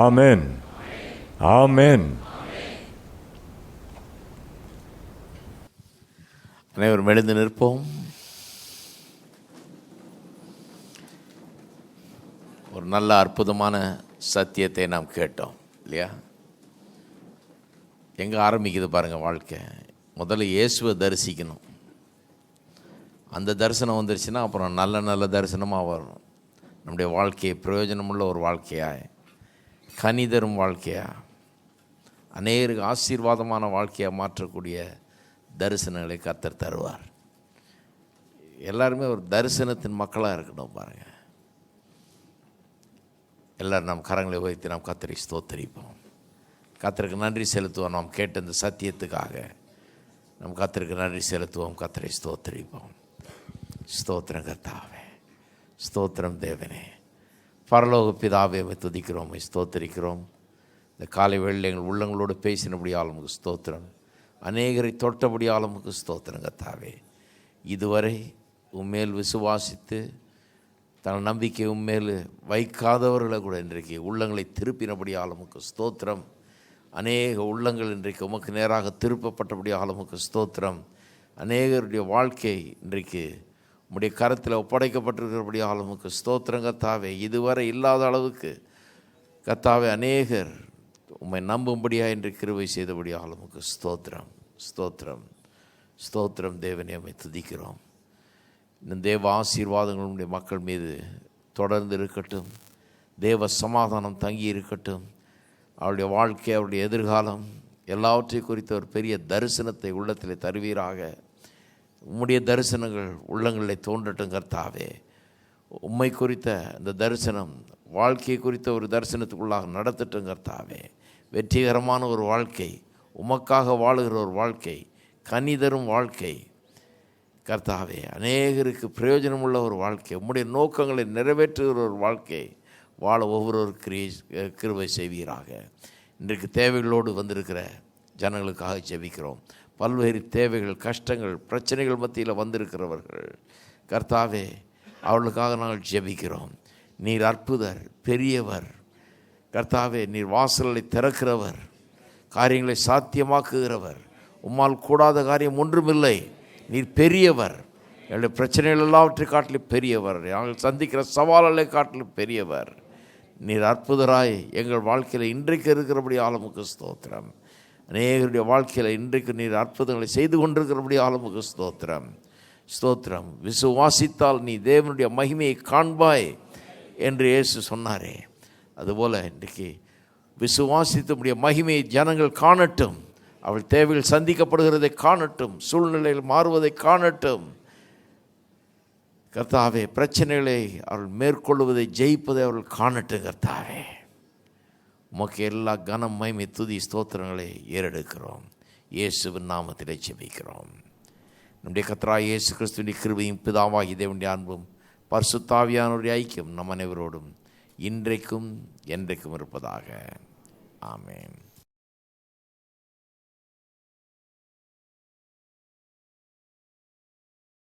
ஆமென், ஆமென். அனைவரும் எழுந்து நிற்போம். ஒரு நல்ல அற்புதமான சத்தியத்தை நாம் கேட்டோம் இல்லையா? எங்கே ஆரம்பிக்குது பாருங்கள் வாழ்க்கை. முதல்ல இயேசுவை தரிசிக்கணும். அந்த தரிசனம் வந்துருச்சுன்னா அப்புறம் நல்ல நல்ல தரிசனமாக வரும். நம்முடைய வாழ்க்கையை பிரயோஜனமுள்ள ஒரு வாழ்க்கையாய், கனிதரும் வாழ்க்கையாக, அநேகருக்கு ஆசீர்வாதமான வாழ்க்கையாக மாற்றக்கூடிய தரிசனங்களை கர்த்தர் தருவார். எல்லாருமே ஒரு தரிசனத்தின் மக்களாக இருக்கணும் பாருங்கள். எல்லோரும் நாம் கரங்களை உயர்த்தி நாம் கர்த்தரை ஸ்தோத்தரிப்போம். கர்த்தருக்கு நன்றி செலுத்துவோம். நாம் கேட்ட இந்த சத்தியத்துக்காக நம் கர்த்தருக்கு நன்றி செலுத்துவோம். கர்த்தரை ஸ்தோத்தரிப்போம். ஸ்தோத்திரம் கர்த்தாவே, ஸ்தோத்திரம் தேவனே. பரலோக பிதாவே, துதிக்கிறோம், ஸ்தோத்தரிக்கிறோம். இந்த காலை வேளையில் எங்கள் உள்ளங்களோடு பேசினபடியால் உமக்கு ஸ்தோத்திரம். அநேகரை தொட்டபடியால் உமக்கு ஸ்தோத்திரம் கர்த்தாவே. இதுவரை உம்மேல் விசுவாசித்து தன் நம்பிக்கை உம்மேல் வைக்காதவர்களை கூட இன்றைக்கு உள்ளங்களை திருப்பினபடியால் உமக்கு ஸ்தோத்திரம். அநேக உள்ளங்கள் இன்றைக்கு உமக்கு நேராக திருப்பப்பட்டபடியால் உமக்கு ஸ்தோத்திரம். அநேகருடைய வாழ்க்கை இன்றைக்கு உம்முடைய கரத்தில் ஒப்படைக்கப்பட்டிருக்கிறபடியால் உமக்கு ஸ்தோத்திரம் கர்த்தாவே. இதுவரை இல்லாத அளவுக்கு கர்த்தாவே அநேகர் உம்மை நம்பும்படியாக இன்று கிருபை செய்தபடியால் உமக்கு ஸ்தோத்திரம், ஸ்தோத்திரம், ஸ்தோத்திரம் தேவனே. உம்மை துதிக்கிறோம். இந்த தேவ ஆசீர்வாதங்கள் உடைய மக்கள் மீது தொடர்ந்து இருக்கட்டும். தேவ சமாதானம் தங்கி இருக்கட்டும். அவருடைய வாழ்க்கை, அவருடைய எதிர்காலம் எல்லாவற்றையும் குறித்த ஒரு பெரிய தரிசனத்தை உள்ளத்தில் தருவீராக. உம்முடைய தரிசனங்கள் உள்ளங்களில் தோன்றட்டும் கர்த்தாவே. உம்மை குறித்த அந்த தரிசனம் வாழ்க்கையை குறித்த ஒரு தரிசனத்துக்குள்ளாக நடத்தட்டும் கர்த்தாவே. வெற்றிகரமான ஒரு வாழ்க்கை, உமக்காக வாழுகிற ஒரு வாழ்க்கை, கனிதரும் வாழ்க்கை கர்த்தாவே. அநேகருக்கு பிரயோஜனமுள்ள ஒரு வாழ்க்கை, உம்முடைய நோக்கங்களை நிறைவேற்றுகிற ஒரு வாழ்க்கை வாழ ஒவ்வொரு கிருபை செய்வீராக. இன்றைக்கு தேவைகளோடு வந்திருக்கிற ஜனங்களுக்காக ஜெபிக்கிறோம். பல்வேறு தேவைகள், கஷ்டங்கள், பிரச்சனைகள் மத்தியில் வந்திருக்கிறவர்கள் கர்த்தாவே, அவர்களுக்காக நாங்கள் ஜெபிக்கிறோம். நீர் அற்புதர், பெரியவர் கர்த்தாவே. நீர் வாசல்களை திறக்கிறவர், காரியங்களை சாத்தியமாக்குகிறவர். உம்மால் கூடாத காரியம் ஒன்றுமில்லை. நீர் பெரியவர். எங்களுடைய பிரச்சனைகள் எல்லாவற்றை காட்டிலும் பெரியவர். நாங்கள் சந்திக்கிற சவால்களை காட்டிலும் பெரியவர். நீர் அற்புதராய் எங்கள் வாழ்க்கையில் இன்றைக்கு இருக்கிறபடி ஆலமுக்கு ஸ்தோத்திரம். அநேகருடைய வாழ்க்கையில் இன்றைக்கு நீர் அற்புதங்களை செய்து கொண்டிருக்கிறபடி ஆலமுக்கு ஸ்தோத்திரம், ஸ்தோத்திரம். விசுவாசித்தால் நீ தேவனுடைய மகிமையை காண்பாய் என்று இயேசு சொன்னாரே, அதுபோல் இன்றைக்கு விசுவாசித்தமுடைய மகிமையை ஜனங்கள் காணட்டும். அவள் தேவைகள் சந்திக்கப்படுகிறதை காணட்டும், சூழ்நிலைகள் மாறுவதை காணட்டும் கர்த்தாவே. பிரச்சனைகளை அவர்கள் மேற்கொள்வதை, ஜெயிப்பதை அவர்கள் காணட்டும் கர்த்தாவே. உமக்கு எல்லா கனம், மகிமை, துதி, ஸ்தோத்திரங்களை ஏறெடுக்கிறோம். இயேசுவின் நாமத்திலே ஜெபிக்கிறோம். நம்முடைய கர்த்தராகிய இயேசு கிறிஸ்துவின் கிருபையும் பிதாவாகிய தேவனுடைய அன்பும் பரிசுத்த ஆவியானவருடைய ஐக்கியம் நம் அனைவரோடும் இன்றைக்கும் என்றைக்கும் இருப்பதாக. ஆமென்.